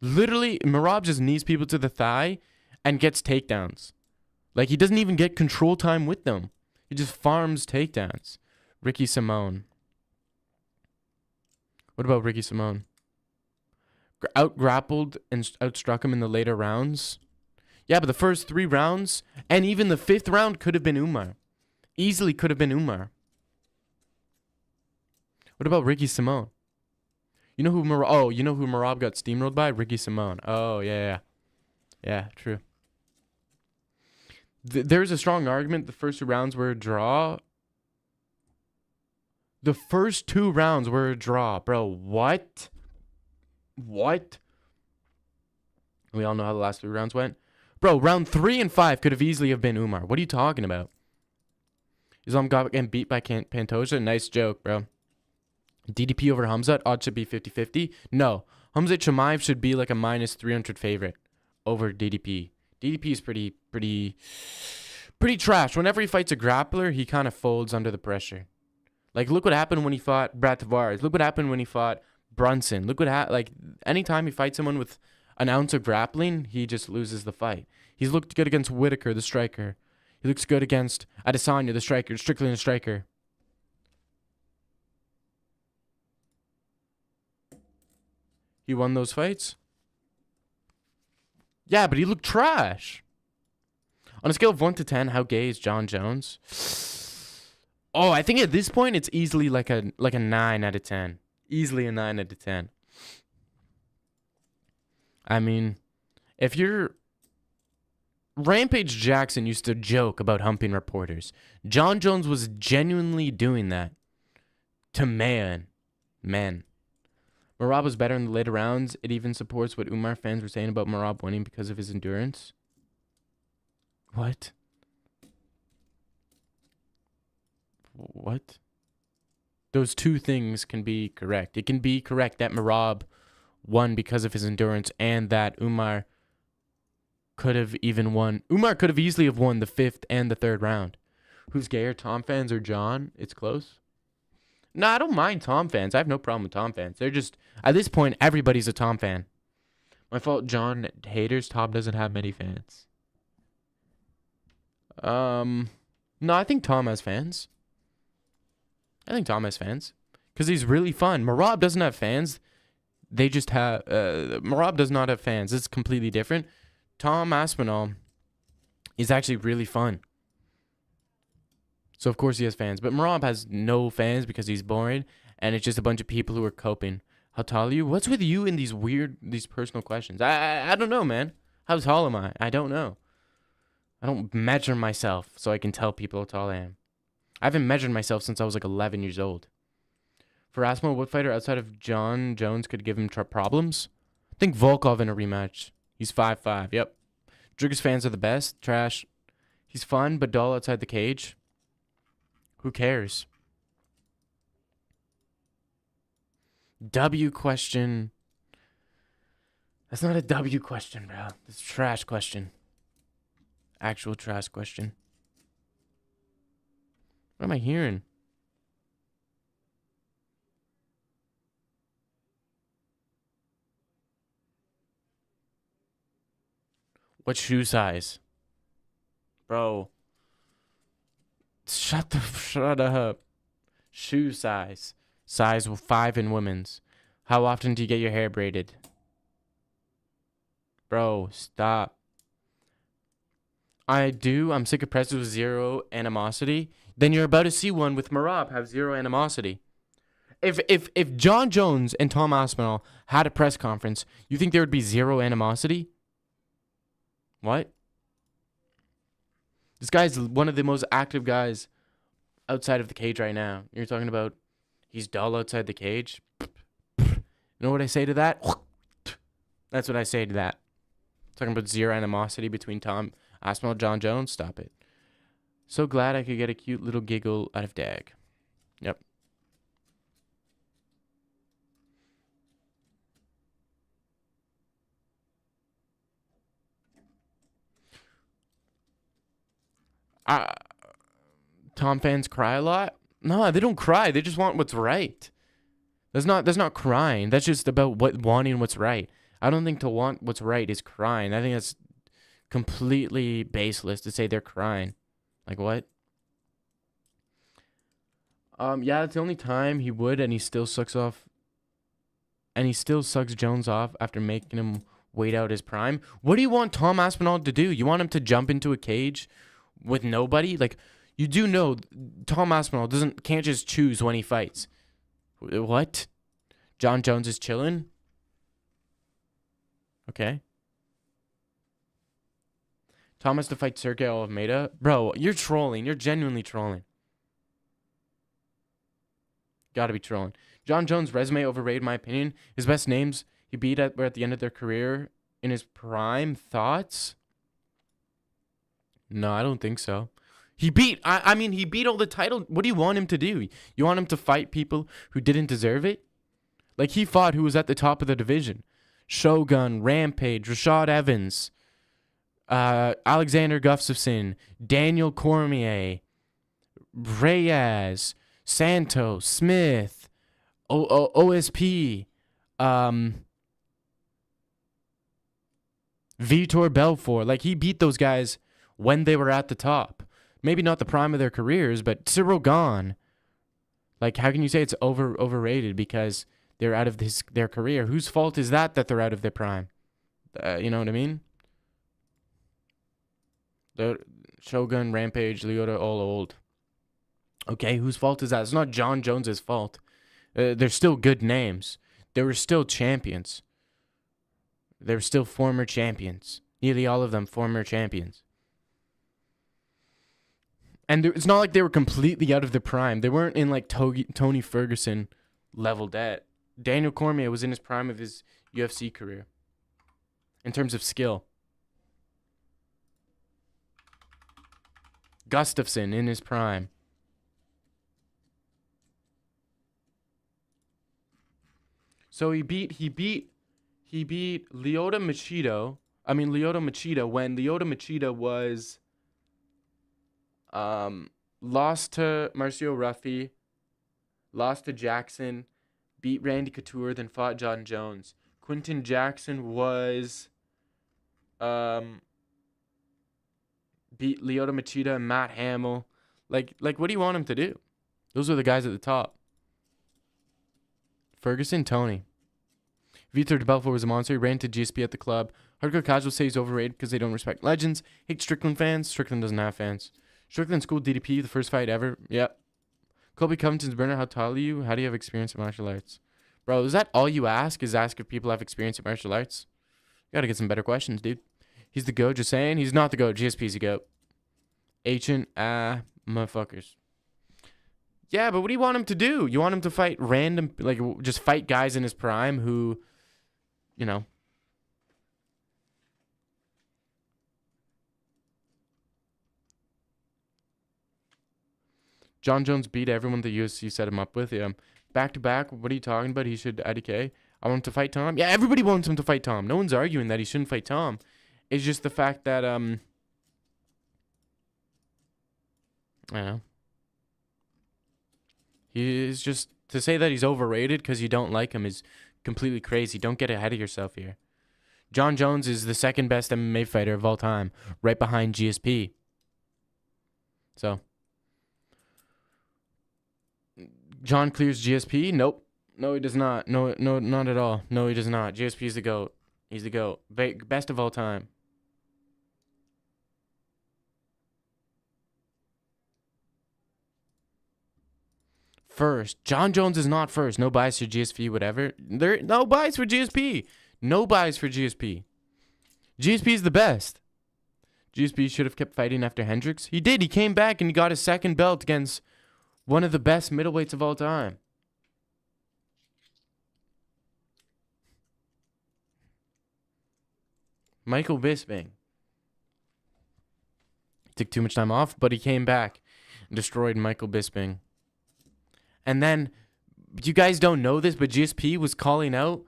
Literally, Merab just knees people to the thigh and gets takedowns. Like, he doesn't even get control time with them. He just farms takedowns. Ricky Simone. What about Ricky Simone? Out-grappled and outstruck him in the later rounds. Yeah, but the first 3 rounds, and even the 5th round could have been Umar. Easily could have been Umar. What about Ricky Simone? You know who Merab got steamrolled by? Ricky Simone. Oh, yeah. Yeah, true. There's a strong argument the first 2 rounds were a draw. The first 2 rounds were a draw. Bro, what? What? We all know how the last 3 rounds went. Bro, round 3 and 5 could have easily have been Umar. What are you talking about? Islam got getting beat by Pantoja. Nice joke, bro. DDP over Hamzat. Odds should be 50-50. No. Hamzat Chimaev should be like a minus 300 favorite over DDP. DDP is pretty trash. Whenever he fights a grappler, he kind of folds under the pressure. Like, look what happened when he fought Brad Tavares. Look what happened when he fought Brunson. Look what like, anytime he fights someone with an ounce of grappling, he just loses the fight. He's looked good against Whitaker, the striker. He looks good against Adesanya, the striker. Strickland, the striker. He won those fights? Yeah, but he looked trash. On a scale of 1 to 10, how gay is John Jones? Oh, I think at this point it's easily like a 9 out of 10. Easily a 9 out of 10. I mean, if you're... Rampage Jackson used to joke about humping reporters. John Jones was genuinely doing that to men. Merab was better in the later rounds. It even supports what Umar fans were saying about Merab winning because of his endurance. What? What? Those 2 things can be correct. It can be correct that Merab won because of his endurance and that Umar could have even won. Umar could have easily have won the 5th and the 3rd round. Who's gayer, Tom fans or John? It's close. No, I don't mind Tom fans. I have no problem with Tom fans. They're just, at this point, everybody's a Tom fan. My fault, John haters. Tom doesn't have many fans. No, I think Tom has fans. Because he's really fun. Merab doesn't have fans. They just have... Merab does not have fans. It's completely different. Tom Aspinall is actually really fun. So, of course, he has fans. But Merab has no fans because he's boring. And it's just a bunch of people who are coping. How tall are you? What's with you in these personal questions? I don't know, man. How tall am I? I don't know. I don't measure myself so I can tell people how tall I am. I haven't measured myself since I was like 11 years old. For Aspinall, what fighter outside of John Jones could give him problems? I think Volkov in a rematch. He's 5'5". Yep. Drigger's fans are the best. Trash. He's fun, but dull outside the cage. Who cares? W question. That's not a W question, bro. It's a trash question. Actual trash question. What am I hearing? What shoe size? Bro. Shut up. Shoe size. Size 5 in women's. How often do you get your hair braided? Bro, stop. I do. I'm sick of presses with 0 animosity. Then you're about to see one with Merab have 0 animosity. If John Jones and Tom Aspinall had a press conference, you think there would be 0 animosity? What? This guy's one of the most active guys outside of the cage right now. You're talking about he's dull outside the cage? You know what I say to that? That's what I say to that. Talking about 0 animosity between Tom Aspinall and John Jones? Stop it. So glad I could get a cute little giggle out of Dag. Yep. Tom fans cry a lot? No, they don't cry. They just want what's right. That's not crying. That's just about wanting what's right. I don't think to want what's right is crying. I think that's completely baseless to say they're crying. Like what? Yeah, it's the only time he would, and he still sucks off. And he still sucks Jones off after making him wait out his prime. What do you want Tom Aspinall to do? You want him to jump into a cage with nobody? Like, you do know Tom Aspinall can't just choose when he fights. What? John Jones is chilling? Okay. Tom has to fight Sergey Almeida? Bro, you're trolling. You're genuinely trolling. Gotta be trolling. John Jones' resume overrated, in my opinion. His best names he beat were at the end of their career in his prime. Thoughts? No, I don't think so. He beat all the title. What do you want him to do? You want him to fight people who didn't deserve it? Like, he fought who was at the top of the division. Shogun, Rampage, Rashad Evans, Alexander Gustafsson, Daniel Cormier, Reyes, Santos, Smith, OSP, Vitor Belfort. Like, he beat those guys when they were at the top. Maybe not the prime of their careers, but Cyril Gahn. Like, how can you say it's overrated because they're out of their career? Whose fault is that they're out of their prime? You know what I mean? The Shogun, Rampage, Lyoto, all old. Okay, whose fault is that? It's not John Jones's fault. They're still good names. They were still champions. They were still former champions. Nearly all of them former champions. And it's not like they were completely out of their prime. They weren't in like Tony Ferguson level debt. Daniel Cormier was in his prime of his UFC career in terms of skill. Gustafsson in his prime. So he beat Lyoto Machida. Lyoto Machida when Lyoto Machida was lost to Marcio Ruffy, lost to Jackson, beat Randy Couture, then fought John Jones. Quinton Jackson was beat Lyoto Machida and Matt Hamill. Like what do you want him to do? Those are the guys at the top. Ferguson, Tony. Vitor Belfort was a monster. He ran to GSP at the club. Hardcore casuals say he's overrated because they don't respect legends. Hate Strickland fans. Strickland doesn't have fans. Strickland schooled DDP, the first fight ever. Yep. Colby Covington's burner. How tall are you? How do you have experience in martial arts? Bro, is that all you ask? Is ask if people have experience in martial arts? You gotta get some better questions, dude. He's the GOAT, just saying. He's not the GOAT. GSP's the GOAT. Ancient, motherfuckers. Yeah, but what do you want him to do? You want him to fight random, like, just fight guys in his prime who, you know. John Jones beat everyone the UFC set him up with. Yeah. Back to back, what are you talking about? He should IDK. I want him to fight Tom. Yeah, everybody wants him to fight Tom. No one's arguing that he shouldn't fight Tom. It's just the fact that, I don't know. He's just, to say that he's overrated because you don't like him is completely crazy. Don't get ahead of yourself here. John Jones is the second best MMA fighter of all time, right behind GSP. So, John clears GSP? Nope. No, he does not. No, not at all. No, he does not. GSP is the GOAT. He's the GOAT. Best of all time. First. John Jones is not first. No bias for GSP, whatever. No bias for GSP. No bias for GSP. GSP is the best. GSP should have kept fighting after Hendricks. He did. He came back and he got his second belt against one of the best middleweights of all time. Michael Bisping. Took too much time off, but he came back and destroyed Michael Bisping. And then, you guys don't know this, but GSP was calling out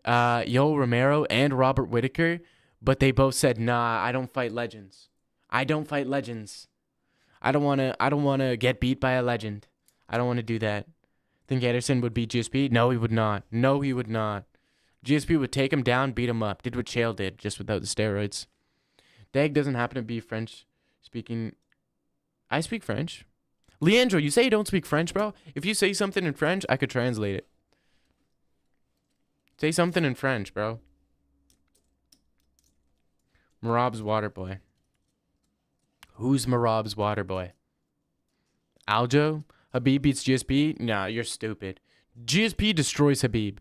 Yoel Romero and Robert Whittaker, but they both said, "Nah, I don't fight legends. I don't fight legends. I don't wanna get beat by a legend. I don't want to do that. Think Anderson would beat GSP? No, he would not. No, he would not. GSP would take him down, beat him up. Did what Chael did, just without the steroids. Dag doesn't happen to be French speaking. I speak French. Leandro, you say you don't speak French, bro? If you say something in French, I could translate it. Say something in French, bro. Marab's water boy. Who's Marab's water boy? Aljo? Habib beats GSP? Nah, you're stupid. GSP destroys Habib.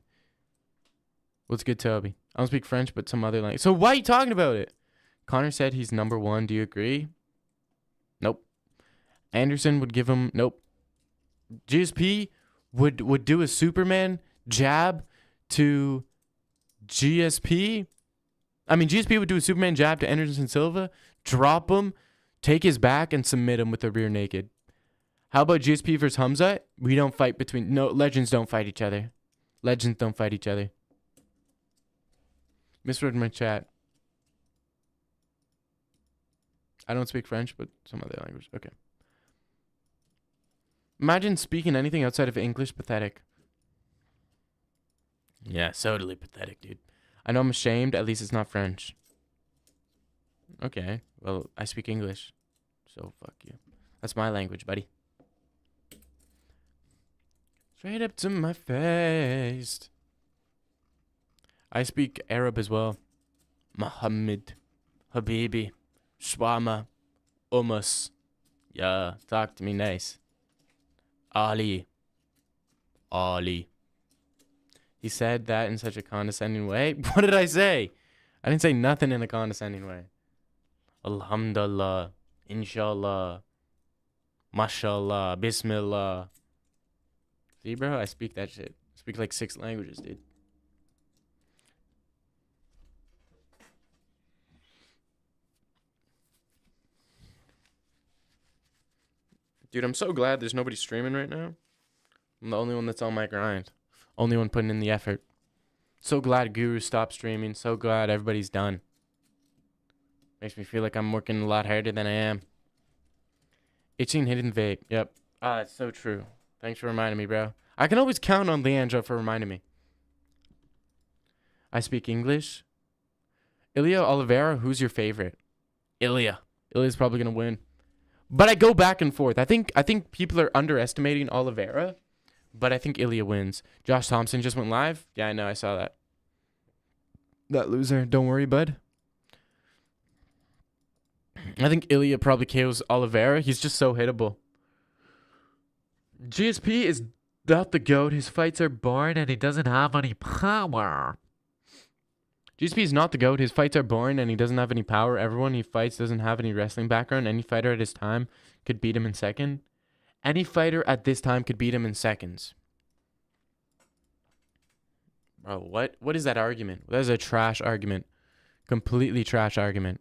What's good, Toby? I don't speak French, but some other language. So why are you talking about it? Connor said he's number 1. Do you agree? Nope. Anderson would give him... Nope. GSP would do a Superman jab to GSP. I mean, GSP would do a Superman jab to Anderson Silva, drop him, take his back, and submit him with a rear naked. How about GSP versus Hamza? We don't fight between... No, legends don't fight each other. Legends don't fight each other. Misread my chat. I don't speak French, but some other language. Okay. Imagine speaking anything outside of English. Pathetic. Yeah, totally pathetic, dude. I know I'm ashamed. At least it's not French. Okay. Well, I speak English. So, fuck you. That's my language, buddy. Straight up to my face. I speak Arab as well. Muhammad. Habibi. Shwama. Umus. Yeah, talk to me nice. Ali. Ali. He said that in such a condescending way. What did I say? I didn't say nothing in a condescending way. Alhamdulillah. Inshallah. Mashallah. Bismillah. See, bro? I speak that shit. I speak like 6 languages, dude. Dude, I'm so glad there's nobody streaming right now. I'm the only one that's on my grind. Only one putting in the effort. So glad Guru stopped streaming. So glad everybody's done. Makes me feel like I'm working a lot harder than I am. Itching hidden vape. Yep. Ah, it's so true. Thanks for reminding me, bro. I can always count on Leandro for reminding me. I speak English. Ilya Oliveira, who's your favorite? Ilya. Ilya's probably going to win. But I go back and forth. I think people are underestimating Oliveira, but I think Ilya wins. Josh Thompson just went live. Yeah, I know. I saw that. That loser. Don't worry, bud. I think Ilya probably KOs Oliveira. He's just so hittable. GSP is not the GOAT. His fights are boring and he doesn't have any power. GSP is not the GOAT. His fights are boring and he doesn't have any power. Everyone he fights doesn't have any wrestling background. Any fighter at his time could beat him in second. Any fighter at this time could beat him in seconds. Bro, what is that argument? That is a trash argument. Completely trash argument.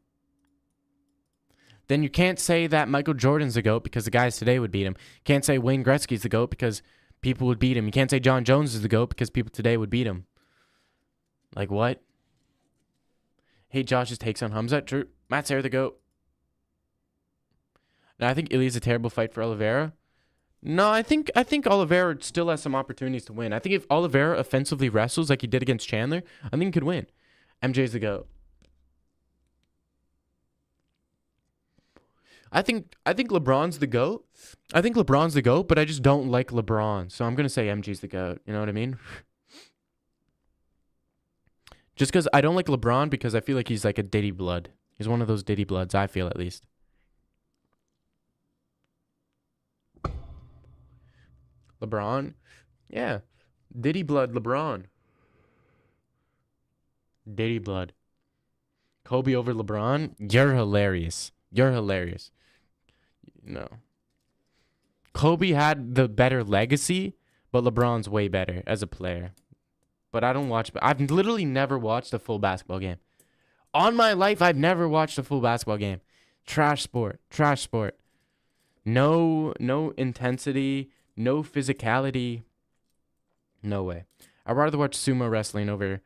Then you can't say that Michael Jordan's the GOAT because the guys today would beat him. Can't say Wayne Gretzky's the GOAT because people would beat him. You can't say John Jones is the GOAT because people today would beat him. Like what? Hey, Josh's takes on Hamza. True. Matt Serra the GOAT. Now, I think Ilya's a terrible fight for Oliveira. No, I think Oliveira still has some opportunities to win. I think if Oliveira offensively wrestles like he did against Chandler, I think he could win. MJ's the GOAT. I think LeBron's the GOAT. I think LeBron's the GOAT, but I just don't like LeBron. So I'm going to say MJ's the GOAT. You know what I mean? Just because I don't like LeBron because I feel like he's like a Diddy blood. He's one of those Diddy bloods, I feel at least. LeBron? Yeah. Diddy blood, LeBron. Diddy blood. Kobe over LeBron? You're hilarious. You're hilarious. No. Kobe had the better legacy, but LeBron's way better as a player. But I don't watch. I've literally never watched a full basketball game. On my life, I've never watched a full basketball game. Trash sport. Trash sport. No intensity. No physicality. No way. I'd rather watch sumo wrestling over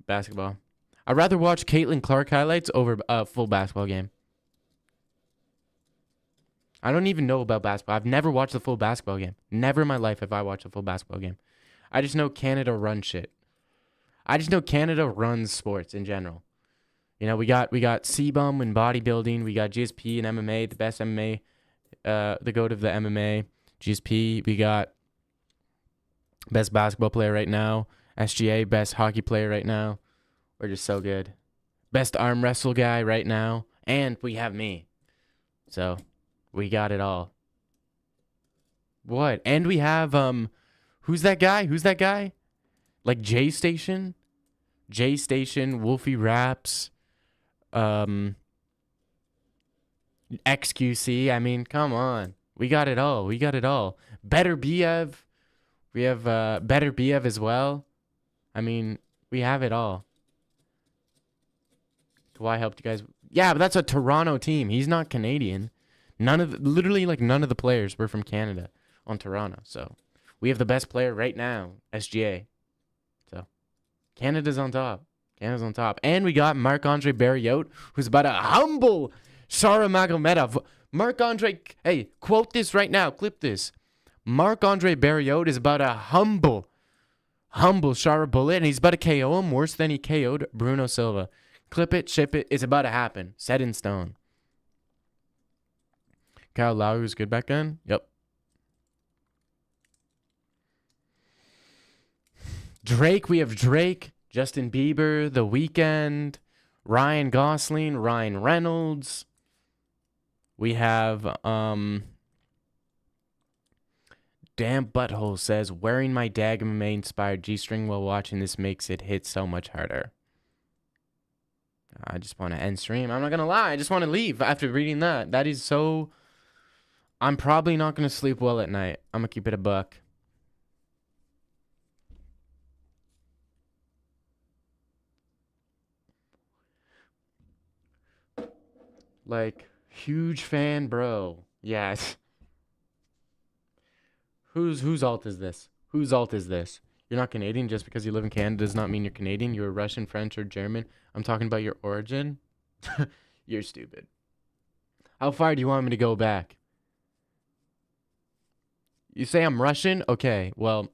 basketball. I'd rather watch Caitlin Clark highlights over a full basketball game. I don't even know about basketball. I've never watched a full basketball game. Never in my life have I watched a full basketball game. I just know Canada runs shit. I just know Canada runs sports in general. You know, we got CBum in bodybuilding. We got GSP in MMA, the best MMA, the GOAT of the MMA. GSP. We got best basketball player right now. SGA, best hockey player right now. We're just so good. Best arm wrestle guy right now. And we have me. So, we got it all. What? And we have, who's that guy? Like J Station? J Station, Wolfie Raps, XQC. I mean, come on. We got it all. Better Biev. We have Better Biev as well. I mean, we have it all. Kawhi helped you guys. Yeah, but that's a Toronto team. He's not Canadian. Literally none of the players were from Canada on Toronto. So we have the best player right now, SGA. So Canada's on top. And we got Marc-Andre Barriot, who's about to humble Shara Magomedov. Marc-Andre, hey, quote this right now. Clip this. Marc-Andre Barriot is about to humble Shara Bullet, and he's about to KO him worse than he KO'd Bruno Silva. Clip it, ship it. It's about to happen. Set in stone. Kyle Lowry was good back then? Yep. Drake, we have Drake, Justin Bieber, The Weeknd, Ryan Gosling, Ryan Reynolds. We have, Damn Butthole says, wearing my Dag MMA inspired G-string while watching this makes it hit so much harder. I just want to end stream. I'm not going to lie. I just want to leave after reading that. That is so... I'm probably not going to sleep well at night. I'm going to keep it a buck. Like, huge fan, bro. Yes. Whose alt is this? You're not Canadian just because you live in Canada does not mean you're Canadian. You're Russian, French, or German. I'm talking about your origin. You're stupid. How far do you want me to go back? You say I'm Russian? Okay, well,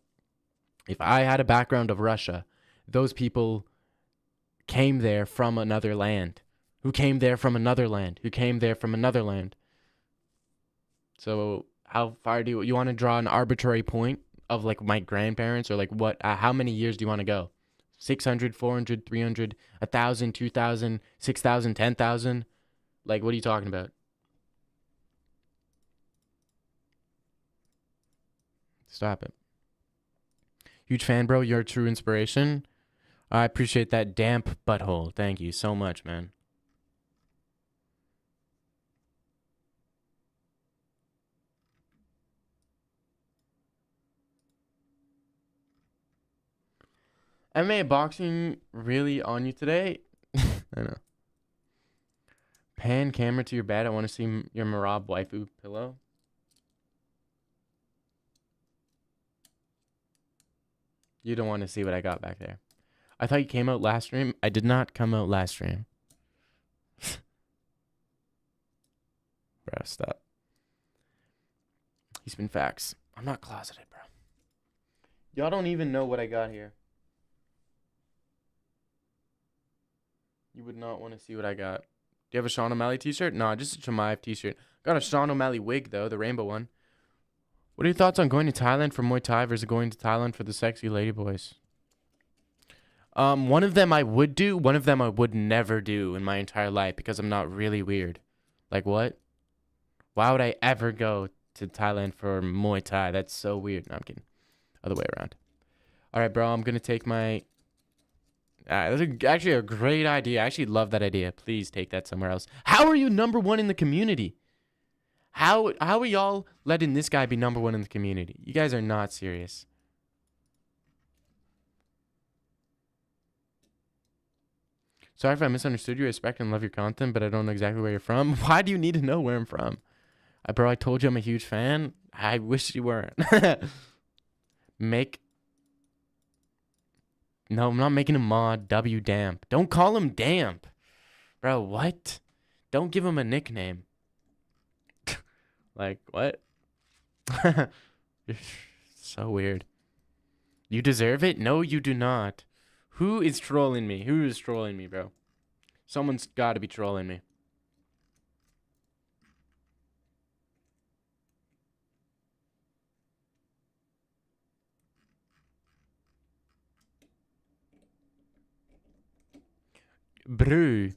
if I had a background of Russia, those people came there from another land. Who came there from another land? So how far do you want to draw an arbitrary point of like my grandparents, or like what, how many years do you want to go? 600, 400, 300, 1,000, 2,000, 6,000, 10,000? Like, what are you talking about? Stop it. Huge fan, bro. You're a true inspiration. I appreciate that. Damp Butthole. Thank you so much, man. MMA boxing really on you today? I know. Pan camera to your bed. I want to see your Marab waifu pillow. You don't want to see what I got back there. I thought you came out last stream. I did not come out last stream. Bro, stop. He's been facts. I'm not closeted, bro. Y'all don't even know what I got here. You would not want to see what I got. Do you have a Sean O'Malley t-shirt? No, just a Chimaev t-shirt. Got a Sean O'Malley wig, though, the rainbow one. What are your thoughts on going to Thailand for Muay Thai versus going to Thailand for the sexy lady boys? One of them I would do. One of them I would never do in my entire life because I'm not really weird. Like, what? Why would I ever go to Thailand for Muay Thai? That's so weird. No, I'm kidding. Other way around. All right, bro. I'm going to take my... that's actually a great idea. I actually love that idea. Please take that somewhere else. How are you number one in the community? How are y'all letting this guy be number one in the community? You guys are not serious. Sorry if I misunderstood you. I respect and love your content, but I don't know exactly where you're from. Why do you need to know where I'm from? Bro, I told you I'm a huge fan. I wish you weren't. No, I'm not making a mod. W Damp. Don't call him Damp. Bro, what? Don't give him a nickname. Like, what? You're so weird. You deserve it? No, you do not. Who is trolling me? Who is trolling me, bro? Someone's got to be trolling me. Bro.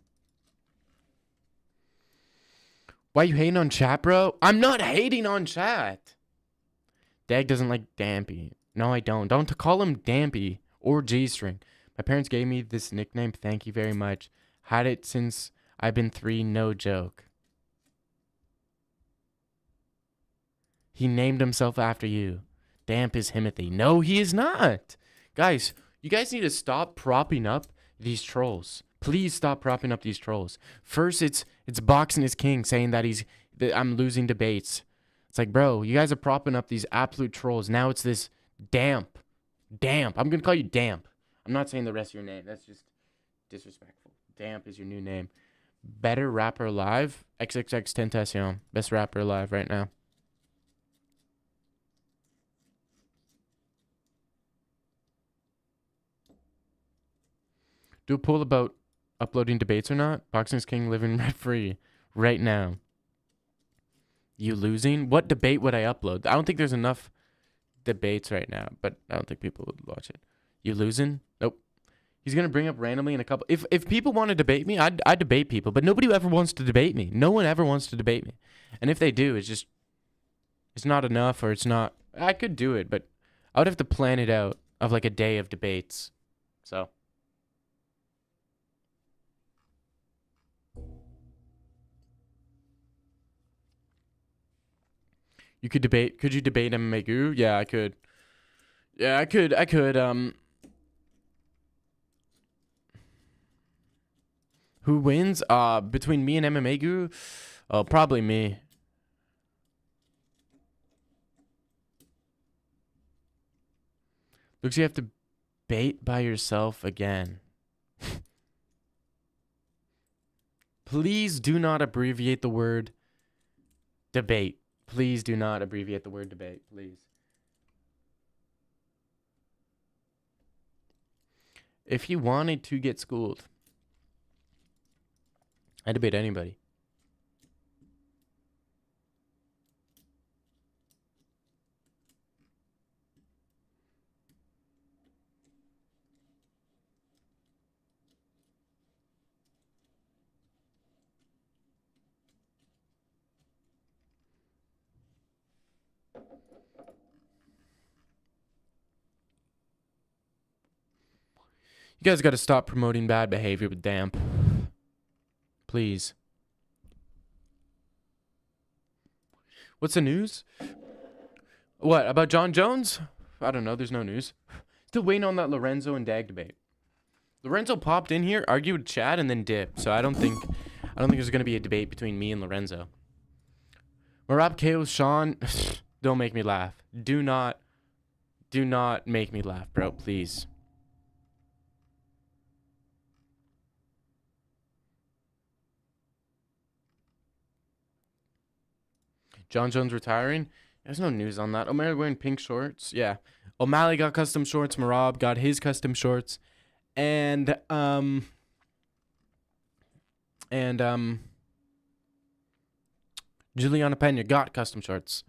Why you hating on chat, bro? I'm not hating on chat. Dag doesn't like Dampy. No, I don't. Don't call him Dampy or G-String. My parents gave me this nickname. Thank you very much. Had it since I've been 3, no joke. He named himself after you. Damp is Himothy. No, he is not. Guys, you guys need to stop propping up these trolls. Please stop propping up these trolls. First, it's Boxing is King saying that I'm losing debates. It's like, bro, you guys are propping up these absolute trolls. Now it's this Damp. Damp. I'm going to call you Damp. I'm not saying the rest of your name. That's just disrespectful. Damp is your new name. Better rapper alive? XXX Tentacion. Best rapper alive right now. Do a poll about uploading debates or not. Boxing's King living rent free right now. You losing? What debate would I upload? I don't think there's enough debates right now, but I don't think people would watch it. You losing? Nope. He's gonna bring up randomly in a couple. If people want to debate me, I'd debate people, but nobody ever wants to debate me. No one ever wants to debate me, and if they do, it's not enough, or it's not. I could do it, but I would have to plan it out of like a day of debates. So. You could debate. Could you debate MMA Guru? Yeah, I could. Yeah, I could. Who wins? Between me and MMA Guru? Oh, probably me. Looks you have to bait by yourself again. Please do not abbreviate the word debate. Please do not abbreviate the word debate, please. If he wanted to get schooled, I debate anybody. You guys got to stop promoting bad behavior with Damp. Please. What's the news? What, about John Jones? I don't know. There's no news. Still waiting on that Lorenzo and Dag debate. Lorenzo popped in here, argued with Chad, and then dipped. So I don't think there's going to be a debate between me and Lorenzo. Marab KO Sean. Don't make me laugh. Do not make me laugh, bro. Please. John Jones retiring? There's no news on that. O'Malley wearing pink shorts? Yeah. O'Malley got custom shorts. Marab got his custom shorts. And Juliana Pena got custom shorts.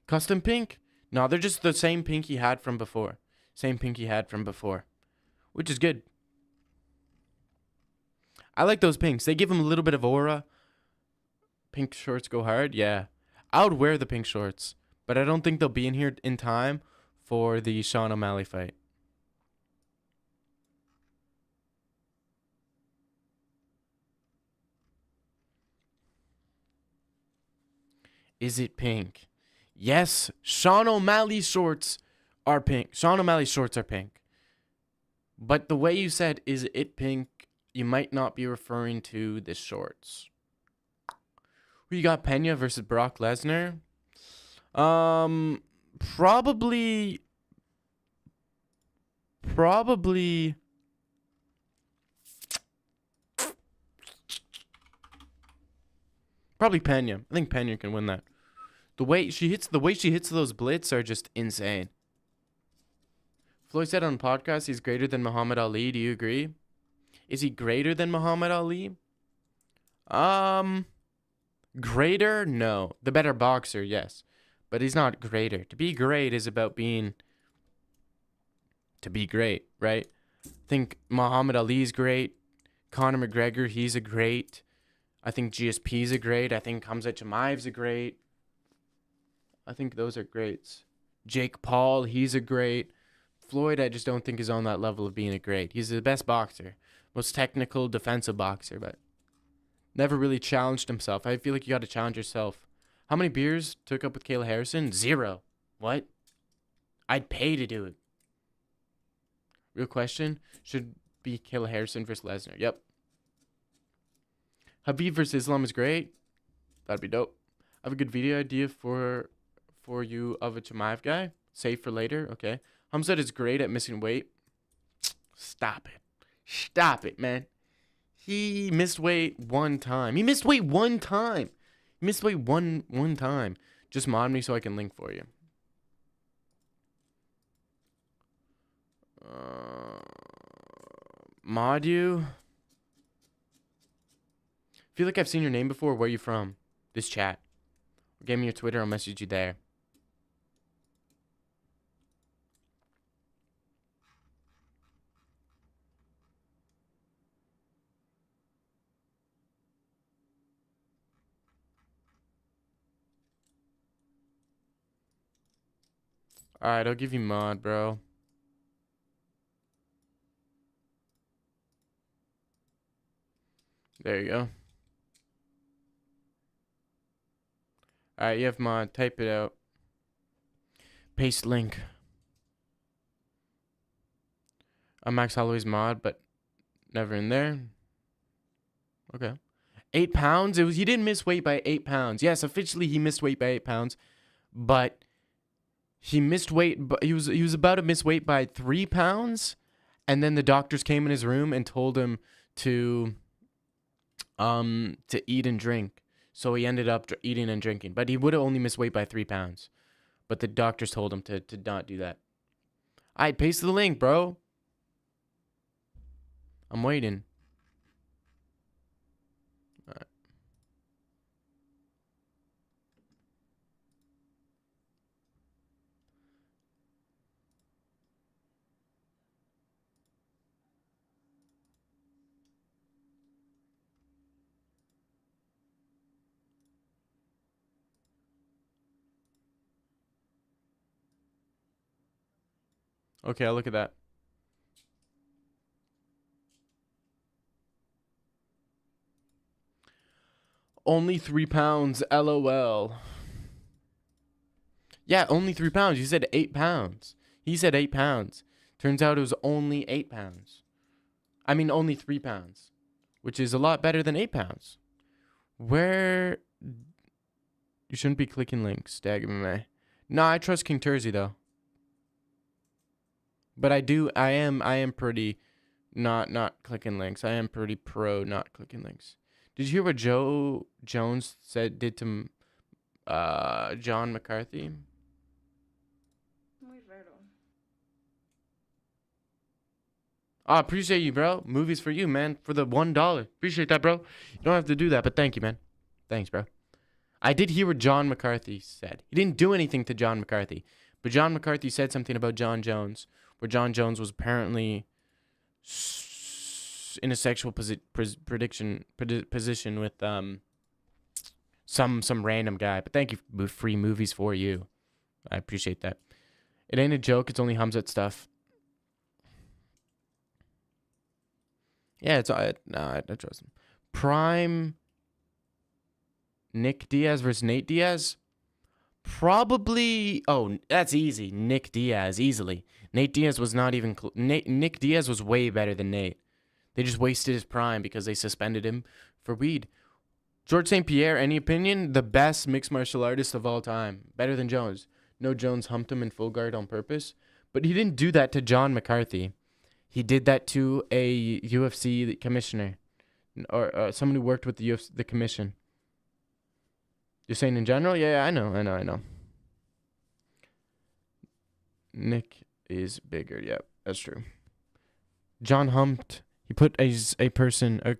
Custom pink? No, they're just the same pink he had from before. Which is good. I like those pinks. They give him a little bit of aura. Pink shorts go hard. Yeah. I would wear the pink shorts. But I don't think they'll be in here in time for the Sean O'Malley fight. Is it pink? Yes. Sean O'Malley's shorts are pink. Sean O'Malley's shorts are pink. But the way you said, is it pink? You might not be referring to the shorts. Who you got, Pena versus Brock Lesnar? Probably Probably Pena. I think Pena can win that. The way she hits those blitz are just insane. Floyd said on podcast he's greater than Muhammad Ali. Do you agree? Is he greater than Muhammad Ali? Greater? No. The better boxer, yes. But he's not greater. To be great is about being to be great, right? I think Muhammad Ali's great. Conor McGregor, he's a great. I think GSP's a great. I think Khamzat Chimaev's a great. I think those are greats. Jake Paul, he's a great. Floyd, I just don't think is on that level of being a great. He's the best boxer. Most technical defensive boxer, but never really challenged himself. I feel like you got to challenge yourself. How many beers took up with Kayla Harrison? 0. What? I'd pay to do it. Real question. Should be Kayla Harrison versus Lesnar. Yep. Habib versus Islam is great. That'd be dope. I have a good video idea for you of a Chimaev guy. Save for later. Okay. Khamzat is great at missing weight. Stop it. Stop it, man. He missed weight one time. He missed weight one time. He missed weight one time. Just mod me so I can link for you. Mod you? Feel like I've seen your name before. Where are you from? This chat. Give me your Twitter. I'll message you there. Alright, I'll give you mod, bro. There you go. Alright, you have mod. Type it out. Paste link. I'm Max Holloway's mod, but never in there. Okay. 8 pounds? He didn't miss weight by 8 pounds. Yes, officially he missed weight by 8 pounds. But he missed weight, but he was about to miss weight by 3 pounds. And then the doctors came in his room and told him to eat and drink. So he ended up eating and drinking. But he would have only missed weight by 3 pounds. But the doctors told him to not do that. Alright, paste the link, bro. I'm waiting. Alright. Okay, I'll look at that. Only 3 pounds, LOL. Yeah, only 3 pounds. You said 8 pounds. He said 8 pounds. Turns out it was only 8 pounds. I mean, only 3 pounds. Which is a lot better than 8 pounds. Where... You shouldn't be clicking links, Dag MMA. No, I trust King Turzy, though. But I am pretty not clicking links. I am pretty pro not clicking links. Did you hear what Joe Jones did to John McCarthy? I appreciate you, bro. Movies for you, man. For the $1. Appreciate that, bro. You don't have to do that, but thank you, man. Thanks, bro. I did hear what John McCarthy said. He didn't do anything to John McCarthy. But John McCarthy said something about John Jones, where John Jones was apparently in a sexual position with some random guy. But thank you for free movies for you. I appreciate that. It ain't a joke. It's only Khamzat stuff. Yeah, I trust him. Prime Nick Diaz versus Nate Diaz? Probably. Oh, that's easy. Nick Diaz, easily. Nate Diaz was not even. Nick Diaz was way better than Nate. They just wasted his prime because they suspended him for weed. George St. Pierre, any opinion? The best mixed martial artist of all time. Better than Jones. No, Jones humped him in full guard on purpose. But he didn't do that to John McCarthy. He did that to a UFC commissioner. Or someone who worked with the UFC, the commission. You're saying in general? Yeah, I know. Nick is bigger. Yep, that's true. John humped. He put a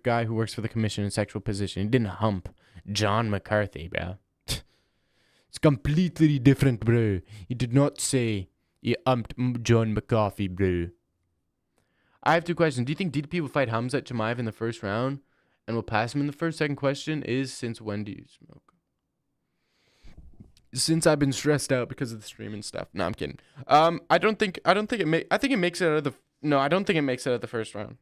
guy who works for the commission in sexual position. He didn't hump John McCarthy, bro. It's completely different, bro. He did not say he humped John McCarthy, bro. I have two questions. Do you think DDP will fight Hamzat Chimaev in the first round and will pass him in the first? Second question is, since when do you smoke? Since I've been stressed out because of the stream and stuff. No, I'm kidding. I think it makes it out of the. No, I don't think it makes it out of the first round.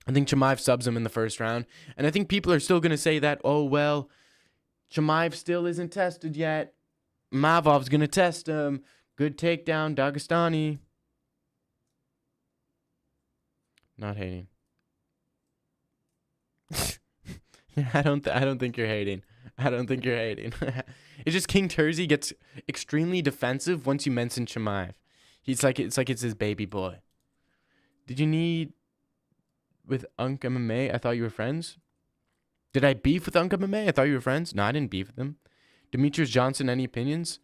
I think Chimaev subs him in the first round, and I think people are still gonna say that. Oh well, Chimaev still isn't tested yet. Mavov's gonna test him. Good takedown, Dagestani. Not hating. I don't think you're hating. I don't think you're hating. It's just King Terzi gets extremely defensive once you mention Chimaev. It's like it's his baby boy. Did you need with Unk MMA? I thought you were friends. Did I beef with Unk MMA? I thought you were friends. No, I didn't beef with him. Demetrius Johnson, any opinions?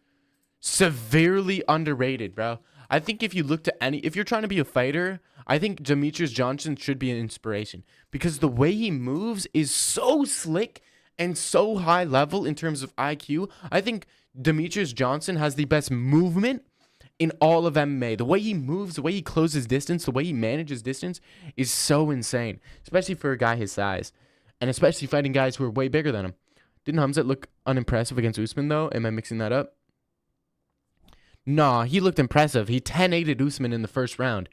Severely underrated, bro. I think if you're trying to be a fighter, I think Demetrius Johnson should be an inspiration because the way he moves is so slick and so high level in terms of IQ. I think Demetrius Johnson has the best movement in all of MMA. The way he moves, the way he closes distance, the way he manages distance is so insane, especially for a guy his size, and especially fighting guys who are way bigger than him. Didn't Hamzat look unimpressive against Usman, though? Am I mixing that up? Nah, he looked impressive. He 10-8'd Usman in the first round.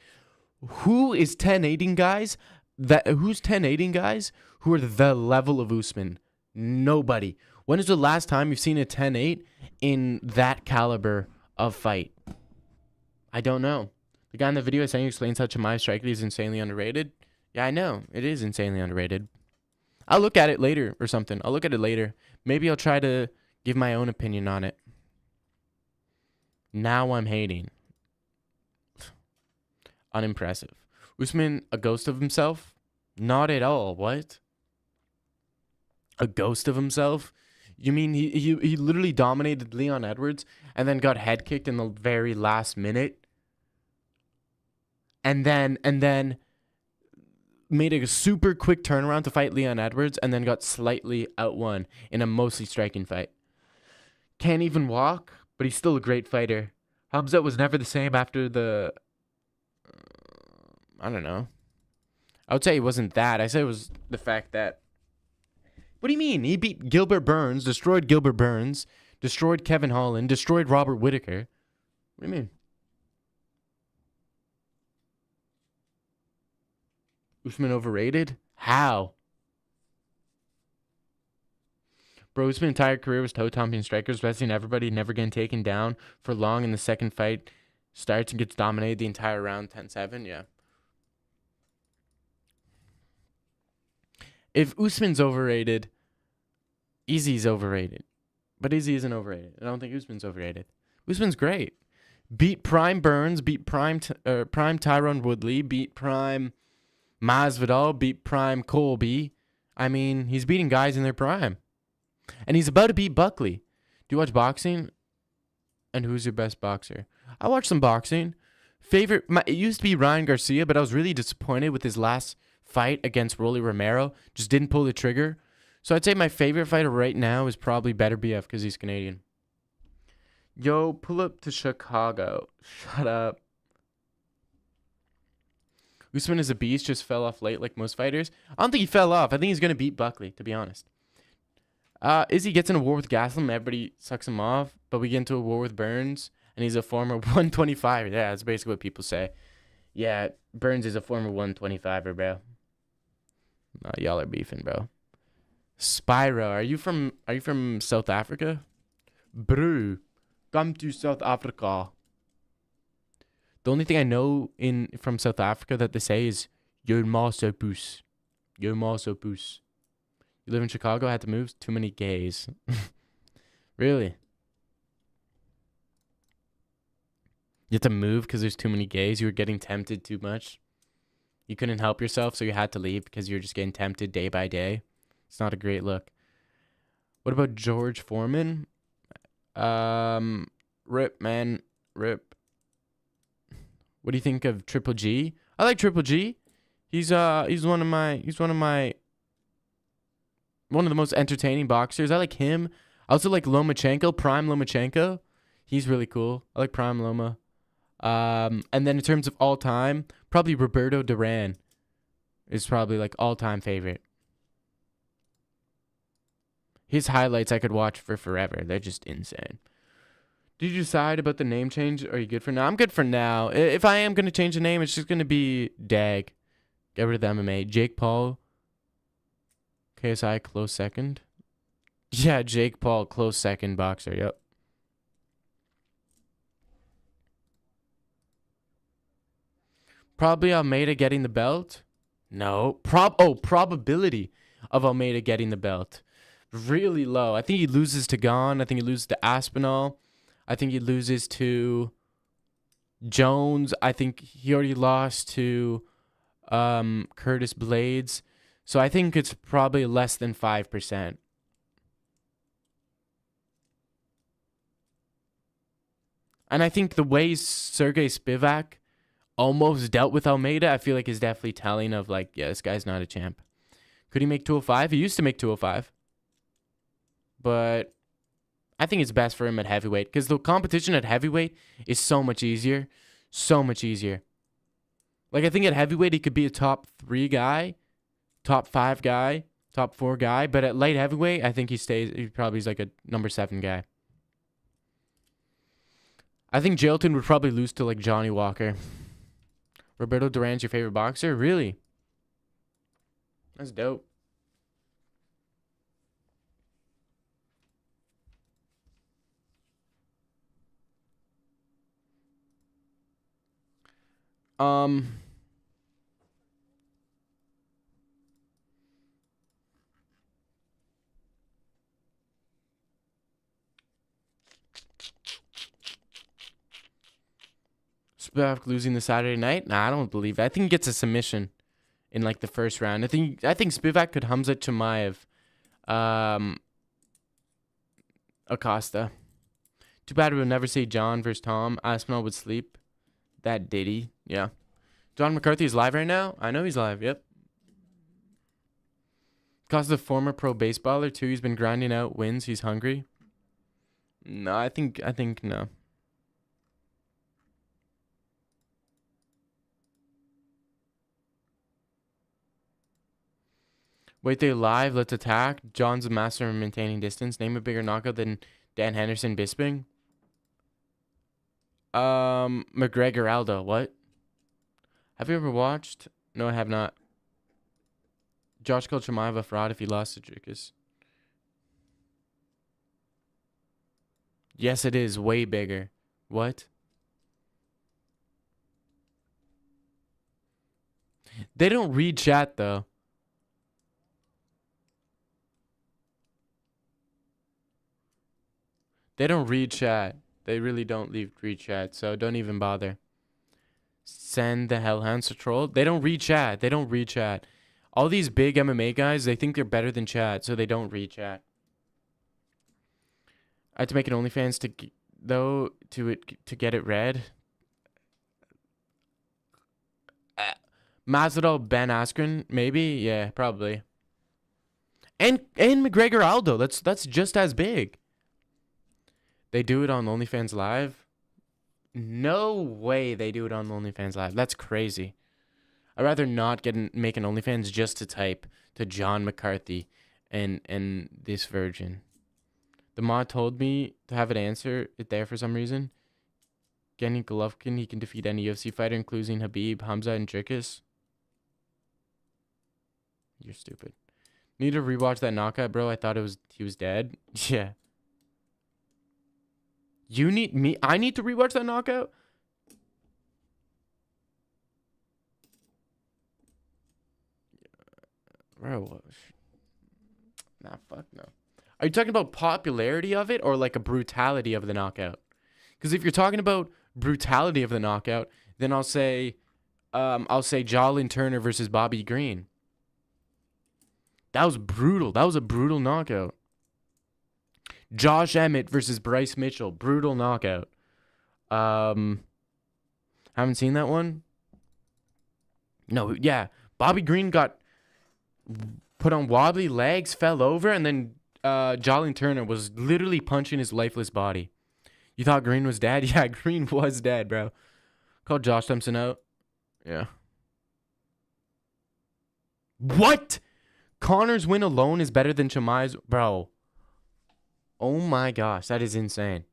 Who's 10-8'ing guys? Who's 10-8'ing guys who are the level of Usman? Nobody. When is the last time you've seen a 10-8 in that caliber of fight? I don't know. The guy in the video is saying he explains how Chimaev Strikely is insanely underrated. Yeah, I know. It is insanely underrated. I'll look at it later or something. I'll look at it later. Maybe I'll try to give my own opinion on it. Now I'm hating. Unimpressive. Usman, a ghost of himself? Not at all. What? A ghost of himself? You mean he literally dominated Leon Edwards and then got head kicked in the very last minute? And then made a super quick turnaround to fight Leon Edwards and then got slightly outwon in a mostly striking fight. Can't even walk, but he's still a great fighter. Hamzat was never the same after the... I don't know. I would say it wasn't that. I said it was the fact that... What do you mean? He beat Gilbert Burns, destroyed Gilbert Burns, destroyed Kevin Holland, destroyed Robert Whittaker. What do you mean? Usman overrated? How? Bro, Usman's entire career was toe-topping strikers, besting everybody, never getting taken down for long, and the second fight starts and gets dominated the entire round 10-7. Yeah. If Usman's overrated, Izzy's overrated. But Izzy isn't overrated. I don't think Usman's overrated. Usman's great. Beat Prime Burns, beat Prime Tyron Woodley, beat Prime Masvidal, beat Prime Colby. I mean, he's beating guys in their prime. And he's about to beat Buckley. Do you watch boxing? And who's your best boxer? I watch some boxing. It used to be Ryan Garcia, but I was really disappointed with his last fight against Rolly Romero. Just didn't pull the trigger. So I'd say my favorite fighter right now is probably Better BF because he's Canadian. Yo, pull up to Chicago. Shut up. Usman is a beast, just fell off late like most fighters. I don't think he fell off. I think he's going to beat Buckley, to be honest. Izzy gets in a war with Gaslam, everybody sucks him off, but we get into a war with Burns, and he's a former 125er. Yeah, that's basically what people say. Yeah, Burns is a former 125er, bro. Y'all are beefing, bro. Spyro, are you from South Africa? Bro, come to South Africa. The only thing I know from South Africa that they say is "Yo maso poes." Yo maso poes. You live in Chicago, had to move? Too many gays. Really? You had to move because there's too many gays? You were getting tempted too much? You couldn't help yourself, so you had to leave because you were just getting tempted day by day? It's not a great look. What about George Foreman? Rip, man. Rip. What do you think of Triple G? I like Triple G. He's one of the most entertaining boxers. I like him. I also like Lomachenko, Prime Lomachenko. He's really cool. I like Prime Loma. And then in terms of all time, probably Roberto Duran is probably like all time favorite. His highlights I could watch for forever. They're just insane. Did you decide about the name change? Are you good for now? I'm good for now. If I am going to change the name, it's just going to be DAG. Get rid of the MMA. Jake Paul. KSI close second. Yeah, Jake Paul close second boxer. Yep. Probably Almeida getting the belt. No. Probability of Almeida getting the belt. Really low. I think he loses to Gon. I think he loses to Aspinall. I think he loses to Jones. I think he already lost to Curtis Blades. So I think it's probably less than 5%. And I think the way Sergey Spivak almost dealt with Almeida, I feel like is definitely telling of like, yeah, this guy's not a champ. Could he make 205? He used to make 205. But I think it's best for him at heavyweight because the competition at heavyweight is so much easier. So much easier. Like, I think at heavyweight, he could be a top 3 guy, top 5 guy, top 4 guy. But at light heavyweight, I think he probably is like a number 7 guy. I think Jailton would probably lose to like Johnny Walker. Roberto Duran's your favorite boxer? Really? That's dope. Spivak losing the Saturday night? Nah, I don't believe it. I think he gets a submission in like the first round. I think Spivak could Hamza Chimaev, Acosta. Too bad we'll never see John versus Tom. Aspinall would sleep. That Diddy. Yeah. John McCarthy is live right now? I know he's live. Yep. Acosta's a former pro baseballer too. He's been grinding out wins. He's hungry. No, I think no. Wait, they live. Let's attack. John's a master of maintaining distance. Name a bigger knockout than Dan Henderson Bisping. McGregor Aldo. What? Have you ever watched? No, I have not. Josh called Chimaev a fraud if he lost to Dricus. Yes, it is. Way bigger. What? They don't read chat, though. They don't read chat. They really don't read chat, so don't even bother. Send the Hellhounds to troll. They don't read chat. They don't read chat. All these big MMA guys, they think they're better than chat, so they don't read chat. I had to make an OnlyFans to get it read. Masvidal Ben Askren, maybe, yeah, probably. And McGregor Aldo, that's just as big. They do it on OnlyFans Live? No way they do it on OnlyFans Live. That's crazy. I'd rather not make an OnlyFans just to type to John McCarthy and this virgin. The mod told me to have it answer it there for some reason. Gennady Golovkin, he can defeat any UFC fighter, including Habib, Hamza, and Dricus. You're stupid. Need to rewatch that knockout, bro. I thought he was dead. Yeah. You need me? I need to rewatch that knockout? Bro, nah, fuck no. Are you talking about popularity of it or like a brutality of the knockout? Because if you're talking about brutality of the knockout, then I'll say Jolin Turner versus Bobby Green. That was brutal. That was a brutal knockout. Josh Emmett versus Bryce Mitchell. Brutal knockout. Haven't seen that one. No, yeah. Bobby Green got put on wobbly legs, fell over, and then Jolly Turner was literally punching his lifeless body. You thought Green was dead? Yeah, Green was dead, bro. Called Josh Thompson out. Yeah. What? Connor's win alone is better than Chimaev's? Bro. Oh my gosh, that is insane.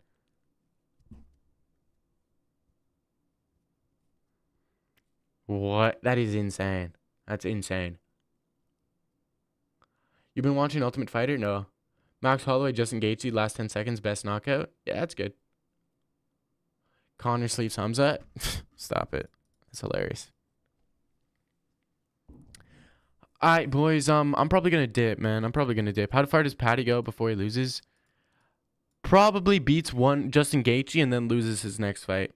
What? That is insane. That's insane. You've been watching Ultimate Fighter? No. Max Holloway, Justin Gaethje, last 10 seconds, best knockout? Yeah, that's good. Connor sleeps Hamza? Stop it. That's hilarious. Alright, boys, I'm probably gonna dip, man. I'm probably gonna dip. How far does Patty go before he loses? Probably beats one Justin Gaethje and then loses his next fight.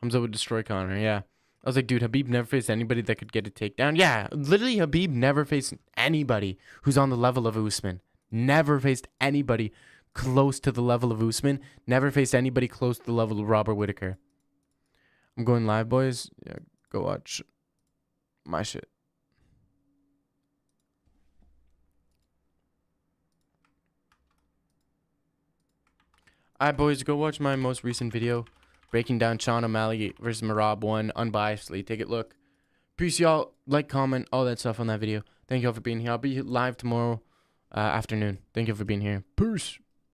Hamza would destroy Connor, yeah. I was like, dude, Habib never faced anybody that could get a takedown. Yeah, literally Habib never faced anybody who's on the level of Usman. Never faced anybody close to the level of Usman. Never faced anybody close to the level of Robert Whittaker. I'm going live, boys. Yeah, go watch my shit. Alright, boys, go watch my most recent video. Breaking down Sean O'Malley versus Marab 1 unbiasedly. Take a look. Peace, y'all. Like, comment, all that stuff on that video. Thank you all for being here. I'll be live tomorrow afternoon. Thank you for being here. Peace.